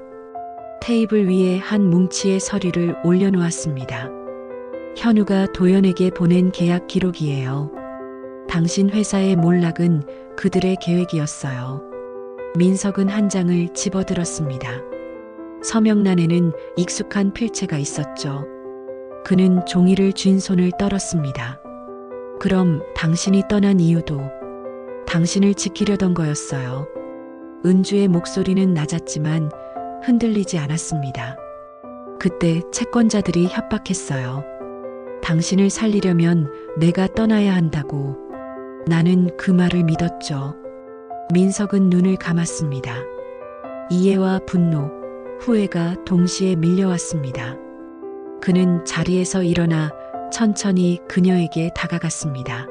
테이블 위에 한 뭉치의 서류를 올려놓았습니다. 현우가 도연에게 보낸 계약 기록이에요. 당신 회사의 몰락은 그들의 계획이었어요. 민석은 한 장을 집어들었습니다. 서명란에는 익숙한 필체가 있었죠. 그는 종이를 쥔 손을 떨었습니다. 그럼 당신이 떠난 이유도 당신을 지키려던 거였어요. 은주의 목소리는 낮았지만 흔들리지 않았습니다. 그때 채권자들이 협박했어요. 당신을 살리려면 내가 떠나야 한다고. 나는 그 말을 믿었죠. 민석은 눈을 감았습니다. 이해와 분노, 후회가 동시에 밀려왔습니다. 그는 자리에서 일어나 천천히 그녀에게 다가갔습니다.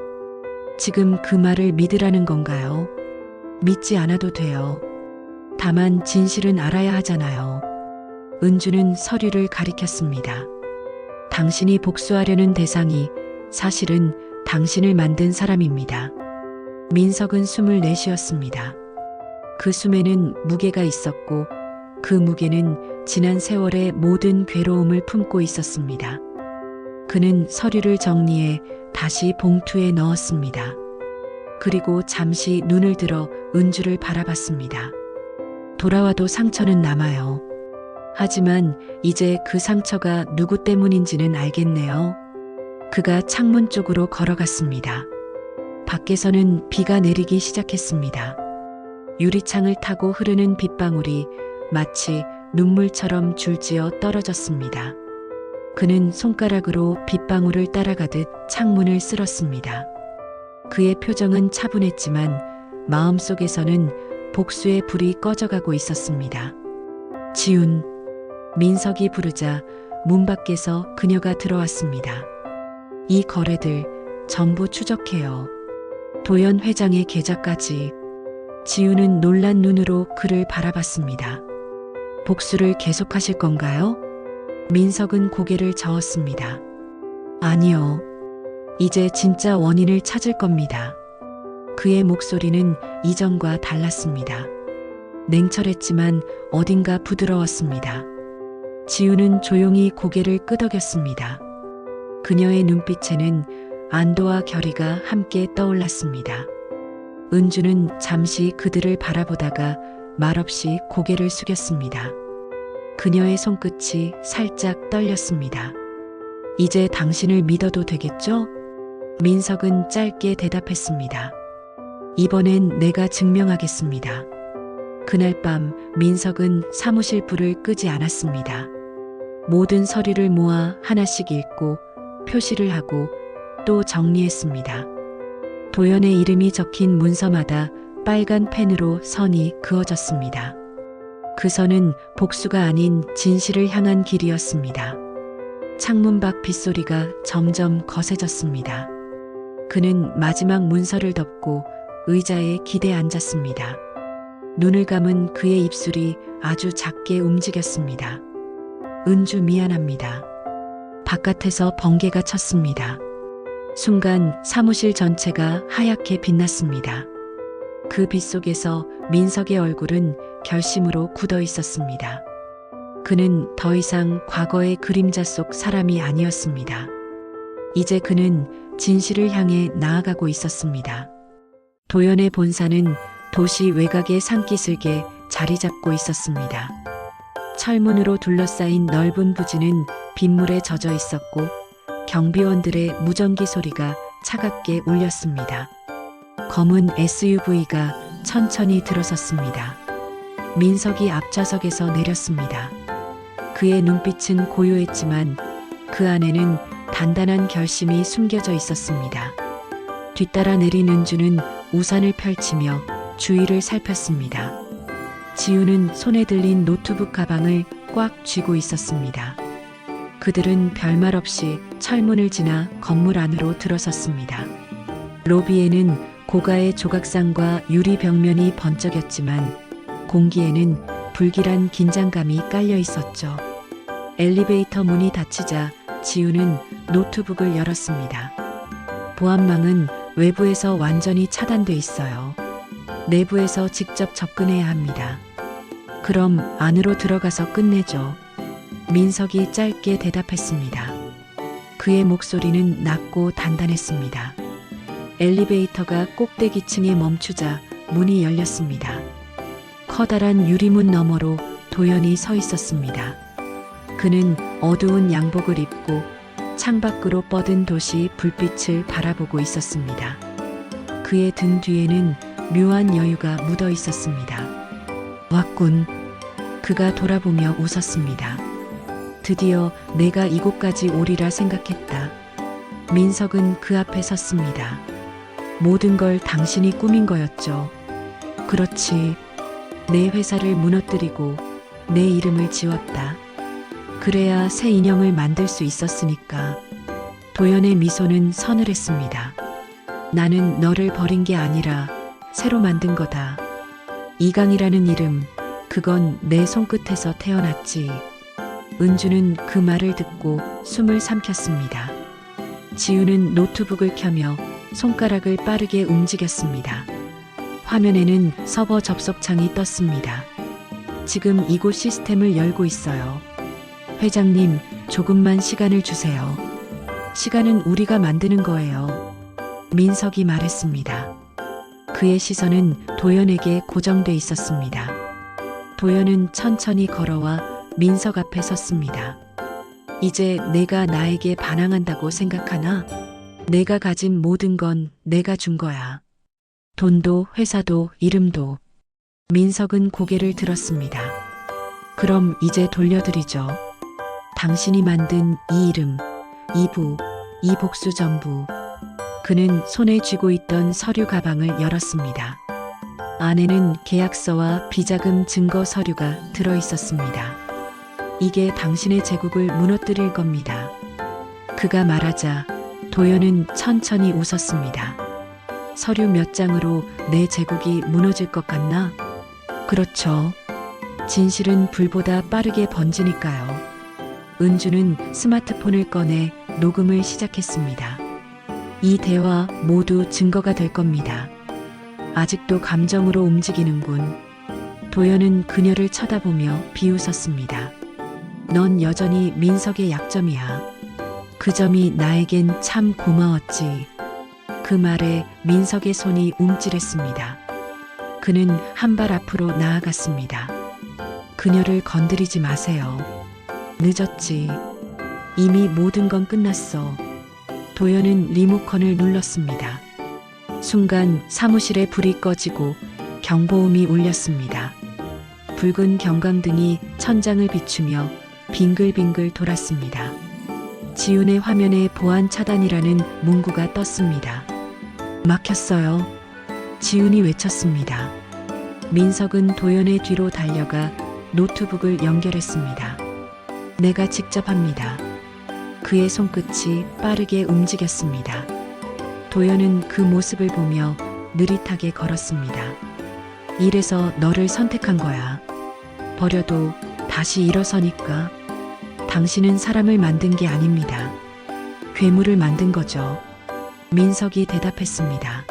지금 그 말을 믿으라는 건가요? 믿지 않아도 돼요. 다만 진실은 알아야 하잖아요. 은주는 서류를 가리켰습니다. 당신이 복수하려는 대상이 사실은 당신을 만든 사람입니다. 민석은 숨을 내쉬었습니다. 그 숨에는 무게가 있었고 그 무게는 지난 세월의 모든 괴로움을 품고 있었습니다. 그는 서류를 정리해 다시 봉투에 넣었습니다. 그리고 잠시 눈을 들어 은주를 바라봤습니다. 돌아와도 상처는 남아요. 하지만 이제 그 상처가 누구 때문인지는 알겠네요. 그가 창문 쪽으로 걸어갔습니다. 밖에서는 비가 내리기 시작했습니다. 유리창을 타고 흐르는 빗방울이 마치 눈물처럼 줄지어 떨어졌습니다. 그는 손가락으로 빗방울을 따라가듯 창문을 쓸었습니다. 그의 표정은 차분했지만 마음속에서는 복수의 불이 꺼져가고 있었습니다. 지훈, 민석이 부르자 문 밖에서 그녀가 들어왔습니다. 이 거래들 전부 추적해요. 도연 회장의 계좌까지. 지훈은 놀란 눈으로 그를 바라봤습니다. 복수를 계속하실 건가요? 민석은 고개를 저었습니다. 아니요. 이제 진짜 원인을 찾을 겁니다. 그의 목소리는 이전과 달랐습니다. 냉철했지만 어딘가 부드러웠습니다. 지우는 조용히 고개를 끄덕였습니다. 그녀의 눈빛에는 안도와 결의가 함께 떠올랐습니다. 은주는 잠시 그들을 바라보다가 말없이 고개를 숙였습니다. 그녀의 손끝이 살짝 떨렸습니다. 이제 당신을 믿어도 되겠죠? 민석은 짧게 대답했습니다. 이번엔 내가 증명하겠습니다. 그날 밤 민석은 사무실 불을 끄지 않았습니다. 모든 서류를 모아 하나씩 읽고 표시를 하고 또 정리했습니다. 도연의 이름이 적힌 문서마다 빨간 펜으로 선이 그어졌습니다. 그 선은 복수가 아닌 진실을 향한 길이었습니다. 창문 밖 빗소리가 점점 거세졌습니다. 그는 마지막 문서를 덮고 의자에 기대 앉았습니다. 눈을 감은 그의 입술이 아주 작게 움직였습니다. 은주 미안합니다. 바깥에서 번개가 쳤습니다. 순간 사무실 전체가 하얗게 빛났습니다. 그 빛 속에서 민석의 얼굴은 결심으로 굳어 있었습니다. 그는 더 이상 과거의 그림자 속 사람이 아니었습니다. 이제 그는 진실을 향해 나아가고 있었습니다. 도연의 본사는 도시 외곽의 산기슭에 자리 잡고 있었습니다. 철문으로 둘러싸인 넓은 부지는 빗물에 젖어 있었고 경비원들의 무전기 소리가 차갑게 울렸습니다. 검은 SUV가 천천히 들어섰습니다. 민석이 앞좌석에서 내렸습니다. 그의 눈빛은 고요했지만 그 안에는 단단한 결심이 숨겨져 있었습니다. 뒤따라 내린 은주는 우산을 펼치며 주위를 살폈습니다. 지우는 손에 들린 노트북 가방을 꽉 쥐고 있었습니다. 그들은 별말 없이 철문을 지나 건물 안으로 들어섰습니다. 로비에는 고가의 조각상과 유리 벽면이 번쩍였지만 공기에는 불길한 긴장감이 깔려 있었죠. 엘리베이터 문이 닫히자 지우는 노트북을 열었습니다. 보안망은 외부에서 완전히 차단돼 있어요. 내부에서 직접 접근해야 합니다. 그럼 안으로 들어가서 끝내죠. 민석이 짧게 대답했습니다. 그의 목소리는 낮고 단단했습니다. 엘리베이터가 꼭대기층에 멈추자 문이 열렸습니다. 커다란 유리문 너머로 도연이 서 있었습니다. 그는 어두운 양복을 입고 창밖으로 뻗은 도시 불빛을 바라보고 있었습니다. 그의 등 뒤에는 묘한 여유가 묻어 있었습니다. 왔군. 그가 돌아보며 웃었습니다. 드디어 내가 이곳까지 오리라 생각했다. 민석은 그 앞에 섰습니다. 모든 걸 당신이 꾸민 거였죠. 그렇지. 내 회사를 무너뜨리고 내 이름을 지웠다. 그래야 새 인형을 만들 수 있었으니까. 도연의 미소는 서늘했습니다. 나는 너를 버린 게 아니라 새로 만든 거다. 이강이라는 이름, 그건 내 손끝에서 태어났지. 은주는 그 말을 듣고 숨을 삼켰습니다. 지우는 노트북을 켜며 손가락을 빠르게 움직였습니다. 화면에는 서버 접속창이 떴습니다. 지금 이곳 시스템을 열고 있어요. 회장님, 조금만 시간을 주세요. 시간은 우리가 만드는 거예요. 민석이 말했습니다. 그의 시선은 도연에게 고정돼 있었습니다. 도연은 천천히 걸어와 민석 앞에 섰습니다. 이제 내가 나에게 반항한다고 생각하나? 내가 가진 모든 건 내가 준 거야. 돈도 회사도 이름도. 민석은 고개를 들었습니다. 그럼 이제 돌려드리죠. 당신이 만든 이 이름, 이 부, 이 복수 전부. 그는 손에 쥐고 있던 서류 가방을 열었습니다. 안에는 계약서와 비자금 증거 서류가 들어 있었습니다. 이게 당신의 제국을 무너뜨릴 겁니다. 그가 말하자 도연은 천천히 웃었습니다. 서류 몇 장으로 내 제국이 무너질 것 같나? 그렇죠. 진실은 불보다 빠르게 번지니까요. 은주는 스마트폰을 꺼내 녹음을 시작했습니다. 이 대화 모두 증거가 될 겁니다. 아직도 감정으로 움직이는군. 도연은 그녀를 쳐다보며 비웃었습니다. 넌 여전히 민석의 약점이야. 그 점이 나에겐 참 고마웠지. 그 말에 민석의 손이 움찔했습니다. 그는 한 발 앞으로 나아갔습니다. 그녀를 건드리지 마세요. 늦었지. 이미 모든 건 끝났어. 도연은 리모컨을 눌렀습니다. 순간 사무실에 불이 꺼지고 경보음이 울렸습니다. 붉은 경광등이 천장을 비추며 빙글빙글 돌았습니다. 지훈의 화면에 보안 차단이라는 문구가 떴습니다. 막혔어요. 지훈이 외쳤습니다. 민석은 도연의 뒤로 달려가 노트북을 연결했습니다. 내가 직접 합니다. 그의 손끝이 빠르게 움직였습니다. 도연은 그 모습을 보며 느릿하게 걸었습니다. 이래서 너를 선택한 거야. 버려도 다시 일어서니까. 당신은 사람을 만든 게 아닙니다. 괴물을 만든 거죠. 민석이 대답했습니다.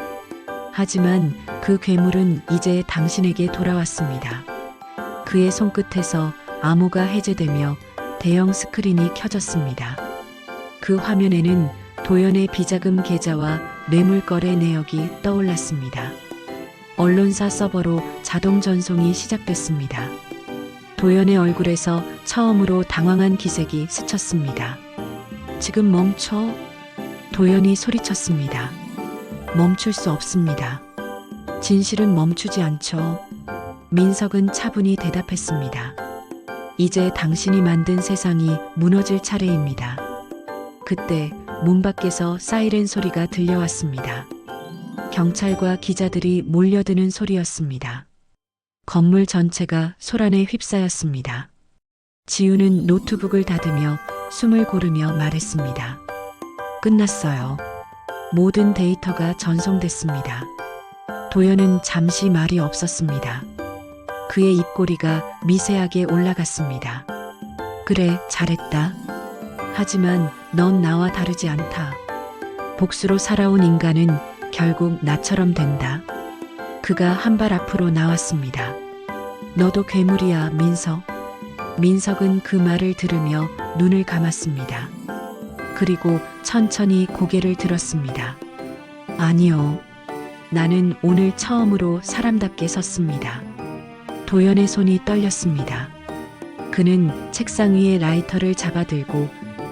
하지만 그 괴물은 이제 당신에게 돌아왔습니다. 그의 손끝에서 암호가 해제되며 대형 스크린이 켜졌습니다. 그 화면에는 도연의 비자금 계좌와 뇌물거래 내역이 떠올랐습니다. 언론사 서버로 자동 전송이 시작됐습니다. 도연의 얼굴에서 처음으로 당황한 기색이 스쳤습니다. 지금 멈춰. 도연이 소리쳤습니다. 멈출 수 없습니다. 진실은 멈추지 않죠. 민석은 차분히 대답했습니다. 이제 당신이 만든 세상이 무너질 차례입니다. 그때 문 밖에서 사이렌 소리가 들려왔습니다. 경찰과 기자들이 몰려드는 소리였습니다. 건물 전체가 소란에 휩싸였습니다. 지우는 노트북을 닫으며 숨을 고르며 말했습니다. 끝났어요. 모든 데이터가 전송됐습니다. 도연은 잠시 말이 없었습니다. 그의 입꼬리가 미세하게 올라갔습니다. 그래, 잘했다. 하지만 넌 나와 다르지 않다. 복수로 살아온 인간은 결국 나처럼 된다. 그가 한 발 앞으로 나왔습니다. 너도 괴물이야, 민석. 민석은 그 말을 들으며 눈을 감았습니다. 그리고 천천히 고개를 들었습니다. 아니요. 나는 오늘 처음으로 사람답게 섰습니다. 도연의 손이 떨렸습니다. 그는 책상 위에 라이터를 잡아들고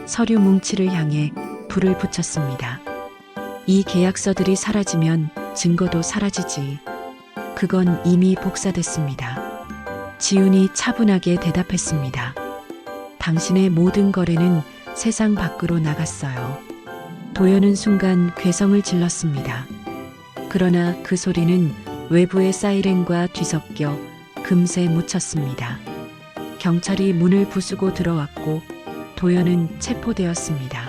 서류 뭉치를 향해 불을 붙였습니다. 이 계약서들이 사라지면 증거도 사라지지. 그건 이미 복사됐습니다. 지훈이 차분하게 대답했습니다. 당신의 모든 거래는 세상 밖으로 나갔어요. 도연은 순간 괴성을 질렀습니다. 그러나 그 소리는 외부의 사이렌과 뒤섞여 금세 묻혔습니다. 경찰이 문을 부수고 들어왔고 도연은 체포되었습니다.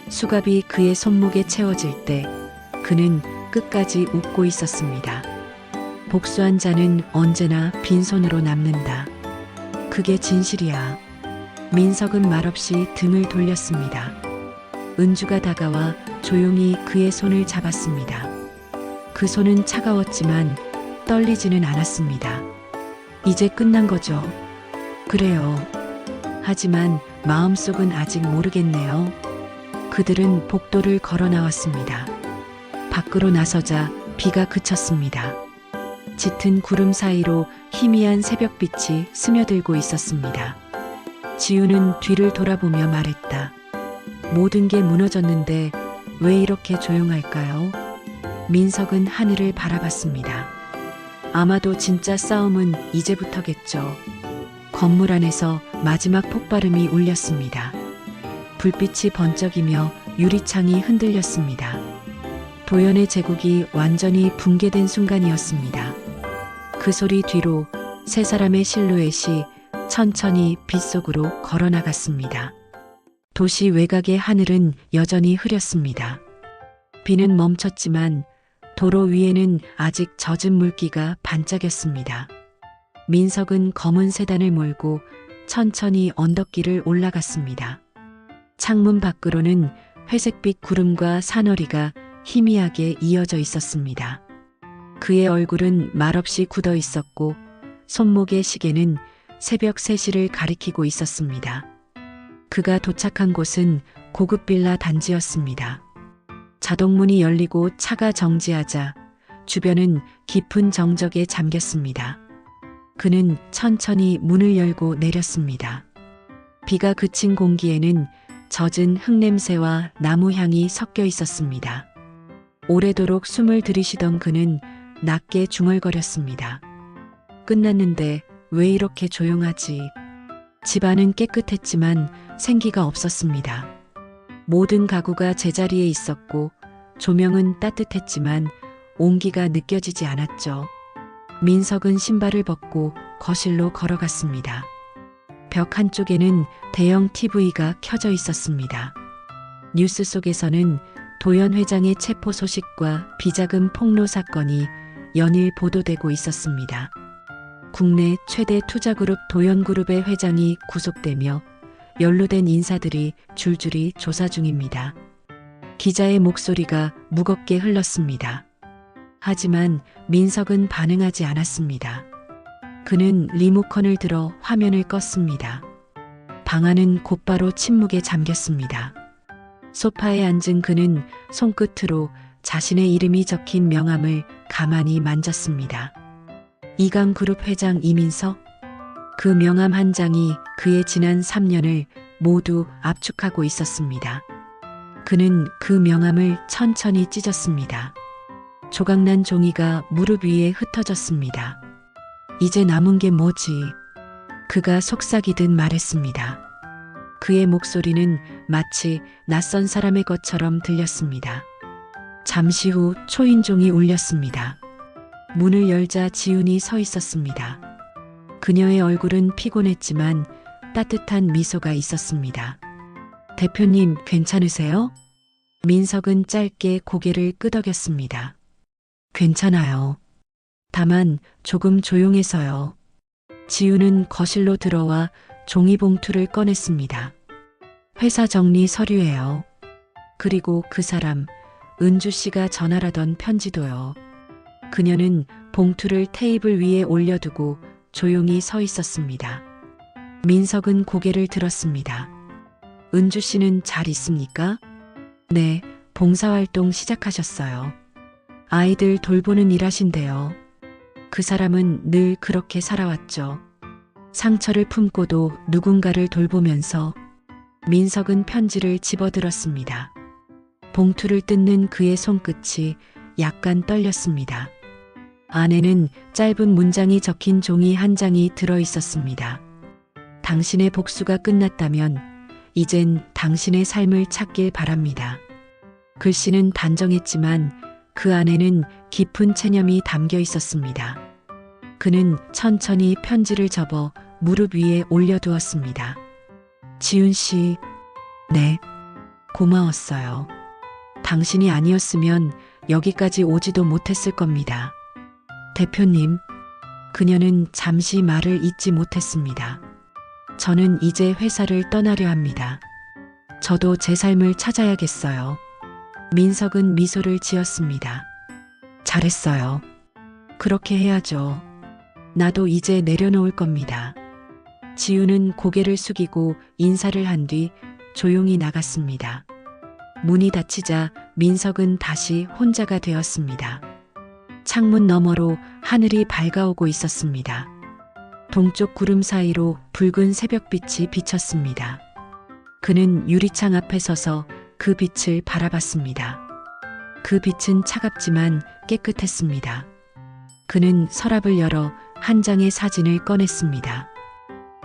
수갑이 그의 손목에 채워질 때 그는 끝까지 웃고 있었습니다. 복수한 자는 언제나 빈손으로 남는다. 그게 진실이야. 민석은 말없이 등을 돌렸습니다. 은주가 다가와 조용히 그의 손을 잡았습니다. 그 손은 차가웠지만 떨리지는 않았습니다. 이제 끝난 거죠. 그래요. 하지만 마음속은 아직 모르겠네요. 그들은 복도를 걸어 나왔습니다. 밖으로 나서자 비가 그쳤습니다. 짙은 구름 사이로 희미한 새벽빛이 스며들고 있었습니다. 지우는 뒤를 돌아보며 말했다. 모든 게 무너졌는데 왜 이렇게 조용할까요? 민석은 하늘을 바라봤습니다. 아마도 진짜 싸움은 이제부터겠죠. 건물 안에서 마지막 폭발음이 울렸습니다. 불빛이 번쩍이며 유리창이 흔들렸습니다. 도연의 제국이 완전히 붕괴된 순간이었습니다. 그 소리 뒤로 세 사람의 실루엣이 천천히 빗속으로 걸어나갔습니다. 도시 외곽의 하늘은 여전히 흐렸습니다. 비는 멈췄지만 도로 위에는 아직 젖은 물기가 반짝였습니다. 민석은 검은 세단을 몰고 천천히 언덕길을 올라갔습니다. 창문 밖으로는 회색빛 구름과 사너리가 희미하게 이어져 있었습니다. 그의 얼굴은 말없이 굳어 있었고 손목의 시계는 새벽 3시를 가리키고 있었습니다. 그가 도착한 곳은 고급 빌라 단지였습니다. 자동문이 열리고 차가 정지하자 주변은 깊은 정적에 잠겼습니다. 그는 천천히 문을 열고 내렸습니다. 비가 그친 공기에는 젖은 흙냄새와 나무 향이 섞여 있었습니다. 오래도록 숨을 들이쉬던 그는 낮게 중얼거렸습니다. 끝났는데 왜 이렇게 조용하지? 집안은 깨끗했지만 생기가 없었습니다. 모든 가구가 제자리에 있었고 조명은 따뜻했지만 온기가 느껴지지 않았죠. 민석은 신발을 벗고 거실로 걸어갔습니다. 벽 한쪽에는 대형 TV가 켜져 있었습니다. 뉴스 속에서는 도연 회장의 체포 소식과 비자금 폭로 사건이 연일 보도되고 있었습니다. 국내 최대 투자그룹 도연그룹의 회장이 구속되며 연루된 인사들이 줄줄이 조사 중입니다. 기자의 목소리가 무겁게 흘렀습니다. 하지만 민석은 반응하지 않았습니다. 그는 리모컨을 들어 화면을 껐습니다. 방 안은 곧바로 침묵에 잠겼습니다. 소파에 앉은 그는 손끝으로 자신의 이름이 적힌 명함을 가만히 만졌습니다. 이강그룹 회장 이민석? 그 명함 한 장이 그의 지난 3년을 모두 압축하고 있었습니다. 그는 그 명함을 천천히 찢었습니다. 조각난 종이가 무릎 위에 흩어졌습니다. 이제 남은 게 뭐지? 그가 속삭이듯 말했습니다. 그의 목소리는 마치 낯선 사람의 것처럼 들렸습니다. 잠시 후 초인종이 울렸습니다. 문을 열자 지훈이 서 있었습니다. 그녀의 얼굴은 피곤했지만 따뜻한 미소가 있었습니다. 대표님, 괜찮으세요? 민석은 짧게 고개를 끄덕였습니다. 괜찮아요. 다만 조금 조용해서요. 지우는 거실로 들어와 종이봉투를 꺼냈습니다. 회사 정리 서류예요. 그리고 그 사람, 은주 씨가 전화라던 편지도요. 그녀는 봉투를 테이블 위에 올려두고 조용히 서 있었습니다. 민석은 고개를 들었습니다. 은주 씨는 잘 있습니까? 네, 봉사활동 시작하셨어요. 아이들 돌보는 일 하신대요. 그 사람은 늘 그렇게 살아왔죠. 상처를 품고도 누군가를 돌보면서. 민석은 편지를 집어들었습니다. 봉투를 뜯는 그의 손끝이 약간 떨렸습니다. 안에는 짧은 문장이 적힌 종이 한 장이 들어 있었습니다. 당신의 복수가 끝났다면 이젠 당신의 삶을 찾길 바랍니다. 글씨는 단정했지만 그 안에는 깊은 체념이 담겨 있었습니다. 그는 천천히 편지를 접어 무릎 위에 올려두었습니다. 지훈 씨, 네, 고마웠어요. 당신이 아니었으면 여기까지 오지도 못했을 겁니다. 대표님, 그녀는 잠시 말을 잇지 못했습니다. 저는 이제 회사를 떠나려 합니다. 저도 제 삶을 찾아야겠어요. 민석은 미소를 지었습니다. 잘했어요. 그렇게 해야죠. 나도 이제 내려놓을 겁니다. 지우는 고개를 숙이고 인사를 한 뒤 조용히 나갔습니다. 문이 닫히자 민석은 다시 혼자가 되었습니다. 창문 너머로 하늘이 밝아오고 있었습니다. 동쪽 구름 사이로 붉은 새벽빛이 비쳤습니다. 그는 유리창 앞에 서서 그 빛을 바라봤습니다. 그 빛은 차갑지만 깨끗했습니다. 그는 서랍을 열어 한 장의 사진을 꺼냈습니다.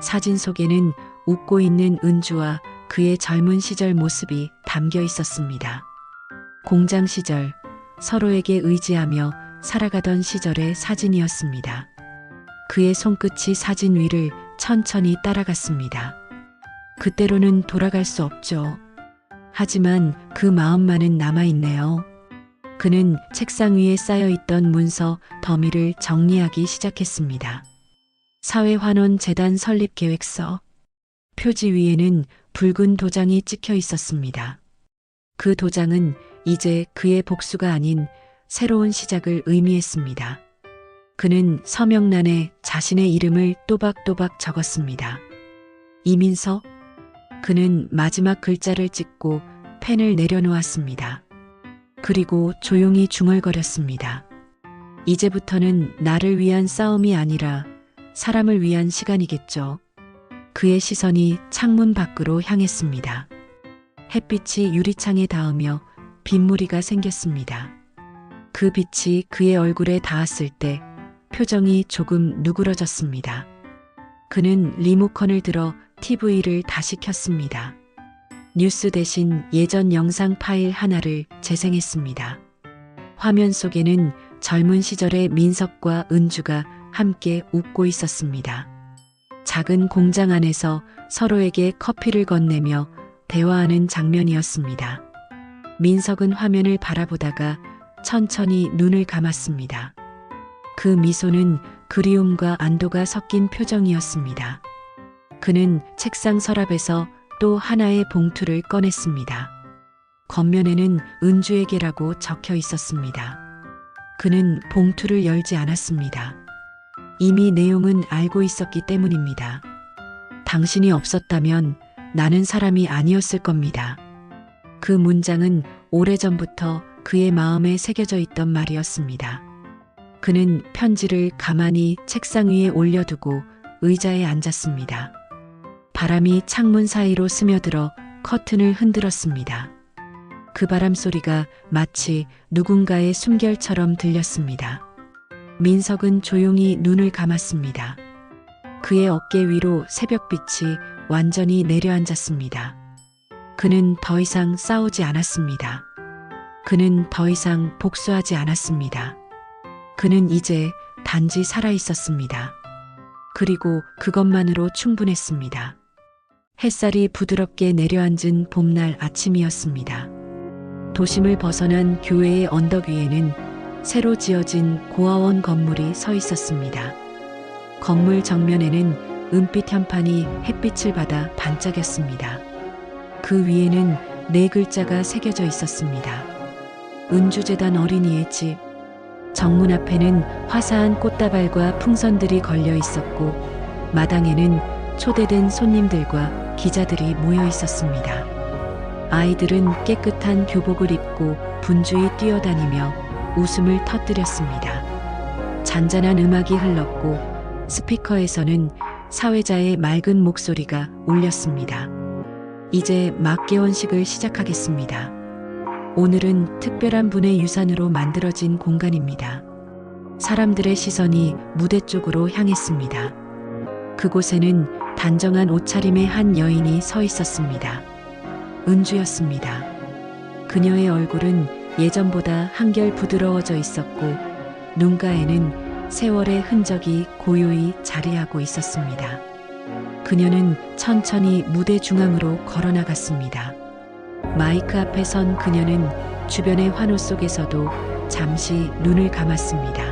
사진 속에는 웃고 있는 은주와 그의 젊은 시절 모습이 담겨 있었습니다. 공장 시절, 서로에게 의지하며 살아가던 시절의 사진이었습니다. 그의 손끝이 사진 위를 천천히 따라갔습니다. 그때로는 돌아갈 수 없죠. 하지만 그 마음만은 남아있네요. 그는 책상 위에 쌓여있던 문서 더미를 정리하기 시작했습니다. 사회환원재단 설립 계획서. 표지 위에는 붉은 도장이 찍혀 있었습니다. 그 도장은 이제 그의 복수가 아닌 새로운 시작을 의미했습니다. 그는 서명란에 자신의 이름을 또박또박 적었습니다. 이민석? 그는 마지막 글자를 찍고 펜을 내려놓았습니다. 그리고 조용히 중얼거렸습니다. 이제부터는 나를 위한 싸움이 아니라 사람을 위한 시간이겠죠. 그의 시선이 창문 밖으로 향했습니다. 햇빛이 유리창에 닿으며 빗무리가 생겼습니다. 그 빛이 그의 얼굴에 닿았을 때 표정이 조금 누그러졌습니다. 그는 리모컨을 들어 TV를 다시 켰습니다. 뉴스 대신 예전 영상 파일 하나를 재생했습니다. 화면 속에는 젊은 시절의 민석과 은주가 함께 웃고 있었습니다. 작은 공장 안에서 서로에게 커피를 건네며 대화하는 장면이었습니다. 민석은 화면을 바라보다가 천천히 눈을 감았습니다. 그 미소는 그리움과 안도가 섞인 표정이었습니다. 그는 책상 서랍에서 또 하나의 봉투를 꺼냈습니다. 겉면에는 은주에게라고 적혀 있었습니다. 그는 봉투를 열지 않았습니다. 이미 내용은 알고 있었기 때문입니다. 당신이 없었다면 나는 사람이 아니었을 겁니다. 그 문장은 오래전부터 그의 마음에 새겨져 있던 말이었습니다. 그는 편지를 가만히 책상 위에 올려두고 의자에 앉았습니다. 바람이 창문 사이로 스며들어 커튼을 흔들었습니다. 그 바람 소리가 마치 누군가의 숨결처럼 들렸습니다. 민석은 조용히 눈을 감았습니다. 그의 어깨 위로 새벽빛이 완전히 내려앉았습니다. 그는 더 이상 싸우지 않았습니다. 그는 더 이상 복수하지 않았습니다. 그는 이제 단지 살아 있었습니다. 그리고 그것만으로 충분했습니다. 햇살이 부드럽게 내려앉은 봄날 아침이었습니다. 도심을 벗어난 교회의 언덕 위에는 새로 지어진 고아원 건물이 서 있었습니다. 건물 정면에는 은빛 현판이 햇빛을 받아 반짝였습니다. 그 위에는 4글자가 새겨져 있었습니다. 은주재단 어린이의 집. 정문 앞에는 화사한 꽃다발과 풍선들이 걸려 있었고 마당에는 초대된 손님들과 기자들이 모여 있었습니다. 아이들은 깨끗한 교복을 입고 분주히 뛰어다니며 웃음을 터뜨렸습니다. 잔잔한 음악이 흘렀고 스피커에서는 사회자의 맑은 목소리가 울렸습니다. 이제 막개원식을 시작하겠습니다. 오늘은 특별한 분의 유산으로 만들어진 공간입니다. 사람들의 시선이 무대 쪽으로 향했습니다. 그곳에는 단정한 옷차림의 한 여인이 서 있었습니다. 은주였습니다. 그녀의 얼굴은 예전보다 한결 부드러워져 있었고 눈가에는 세월의 흔적이 고요히 자리하고 있었습니다. 그녀는 천천히 무대 중앙으로 걸어나갔습니다. 마이크 앞에 선 그녀는 주변의 환호 속에서도 잠시 눈을 감았습니다.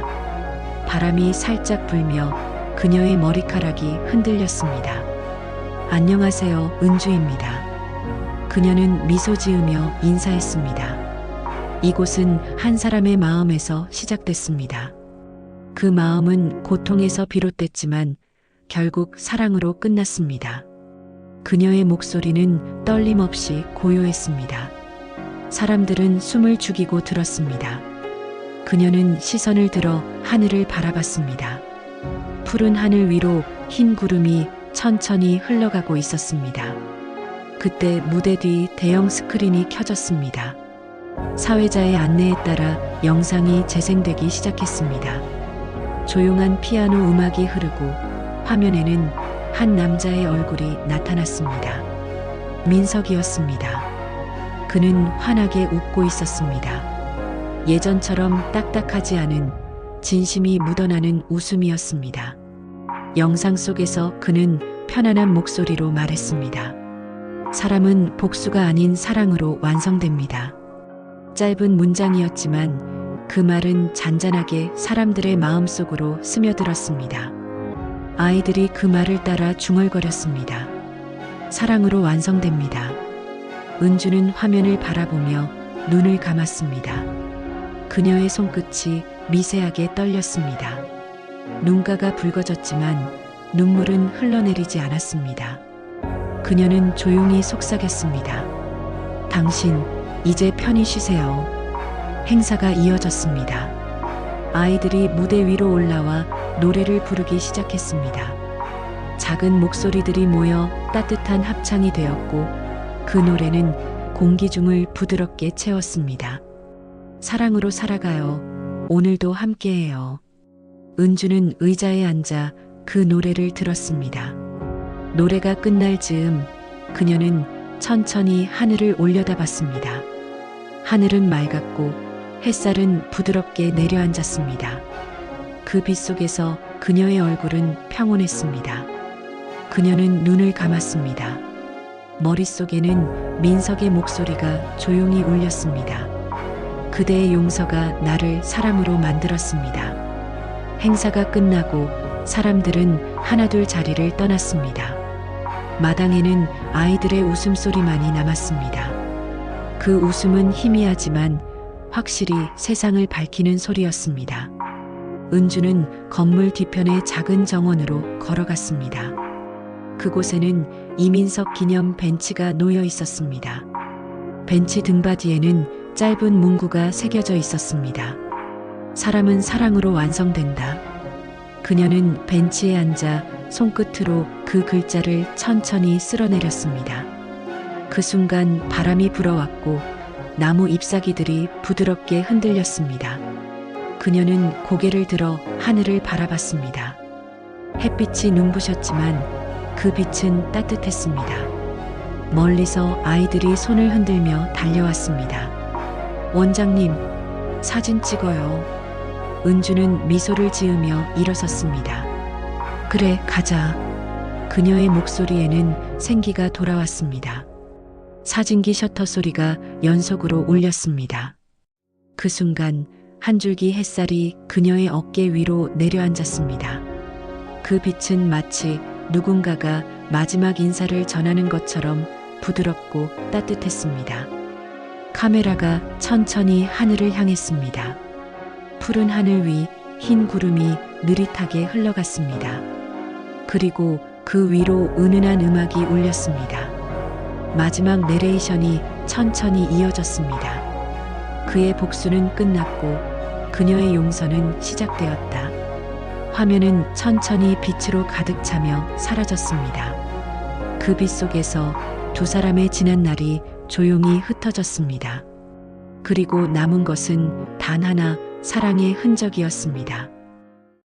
바람이 살짝 불며 그녀의 머리카락이 흔들렸습니다. 안녕하세요, 은주입니다. 그녀는 미소 지으며 인사했습니다. 이곳은 한 사람의 마음에서 시작됐습니다. 그 마음은 고통에서 비롯됐지만 결국 사랑으로 끝났습니다. 그녀의 목소리는 떨림 없이 고요했습니다. 사람들은 숨을 죽이고 들었습니다. 그녀는 시선을 들어 하늘을 바라봤습니다. 푸른 하늘 위로 흰 구름이 천천히 흘러가고 있었습니다. 그때 무대 뒤 대형 스크린이 켜졌습니다. 사회자의 안내에 따라 영상이 재생되기 시작했습니다. 조용한 피아노 음악이 흐르고 화면에는 한 남자의 얼굴이 나타났습니다. 민석이었습니다. 그는 환하게 웃고 있었습니다. 예전처럼 딱딱하지 않은 진심이 묻어나는 웃음이었습니다. 영상 속에서 그는 편안한 목소리로 말했습니다. 사람은 복수가 아닌 사랑으로 완성됩니다. 짧은 문장이었지만 그 말은 잔잔하게 사람들의 마음속으로 스며들었습니다. 아이들이 그 말을 따라 중얼거렸습니다. 사랑으로 완성됩니다. 은주는 화면을 바라보며 눈을 감았습니다. 그녀의 손끝이 미세하게 떨렸습니다. 눈가가 붉어졌지만 눈물은 흘러내리지 않았습니다. 그녀는 조용히 속삭였습니다. 당신, 이제 편히 쉬세요. 행사가 이어졌습니다. 아이들이 무대 위로 올라와 노래를 부르기 시작했습니다. 작은 목소리들이 모여 따뜻한 합창이 되었고 그 노래는 공기 중을 부드럽게 채웠습니다. 사랑으로 살아가요. 오늘도 함께해요. 은주는 의자에 앉아 그 노래를 들었습니다. 노래가 끝날 즈음 그녀는 천천히 하늘을 올려다봤습니다. 하늘은 맑았고 햇살은 부드럽게 내려앉았습니다. 그 빛 속에서 그녀의 얼굴은 평온했습니다. 그녀는 눈을 감았습니다. 머릿속에는 민석의 목소리가 조용히 울렸습니다. 그대의 용서가 나를 사람으로 만들었습니다. 행사가 끝나고 사람들은 하나둘 자리를 떠났습니다. 마당에는 아이들의 웃음소리만이 남았습니다. 그 웃음은 희미하지만 확실히 세상을 밝히는 소리였습니다. 은주는 건물 뒤편의 작은 정원으로 걸어갔습니다. 그곳에는 이민석 기념 벤치가 놓여 있었습니다. 벤치 등받이에는 짧은 문구가 새겨져 있었습니다. 사람은 사랑으로 완성된다. 그녀는 벤치에 앉아 손끝으로 그 글자를 천천히 쓸어내렸습니다. 그 순간 바람이 불어왔고 나무 잎사귀들이 부드럽게 흔들렸습니다. 그녀는 고개를 들어 하늘을 바라봤습니다. 햇빛이 눈부셨지만 그 빛은 따뜻했습니다. 멀리서 아이들이 손을 흔들며 달려왔습니다. 원장님, 사진 찍어요. 은주는 미소를 지으며 일어섰습니다. 그래, 가자. 그녀의 목소리에는 생기가 돌아왔습니다. 사진기 셔터 소리가 연속으로 울렸습니다. 그 순간 한 줄기 햇살이 그녀의 어깨 위로 내려앉았습니다. 그 빛은 마치 누군가가 마지막 인사를 전하는 것처럼 부드럽고 따뜻했습니다. 카메라가 천천히 하늘을 향했습니다. 푸른 하늘 위 흰 구름이 느릿하게 흘러갔습니다. 그리고 그 위로 은은한 음악이 울렸습니다. 마지막 내레이션이 천천히 이어졌습니다. 그의 복수는 끝났고 그녀의 용서는 시작되었다. 화면은 천천히 빛으로 가득 차며 사라졌습니다. 그 빛 속에서 두 사람의 지난 날이 조용히 흩어졌습니다. 그리고 남은 것은 단 하나, 사랑의 흔적이었습니다.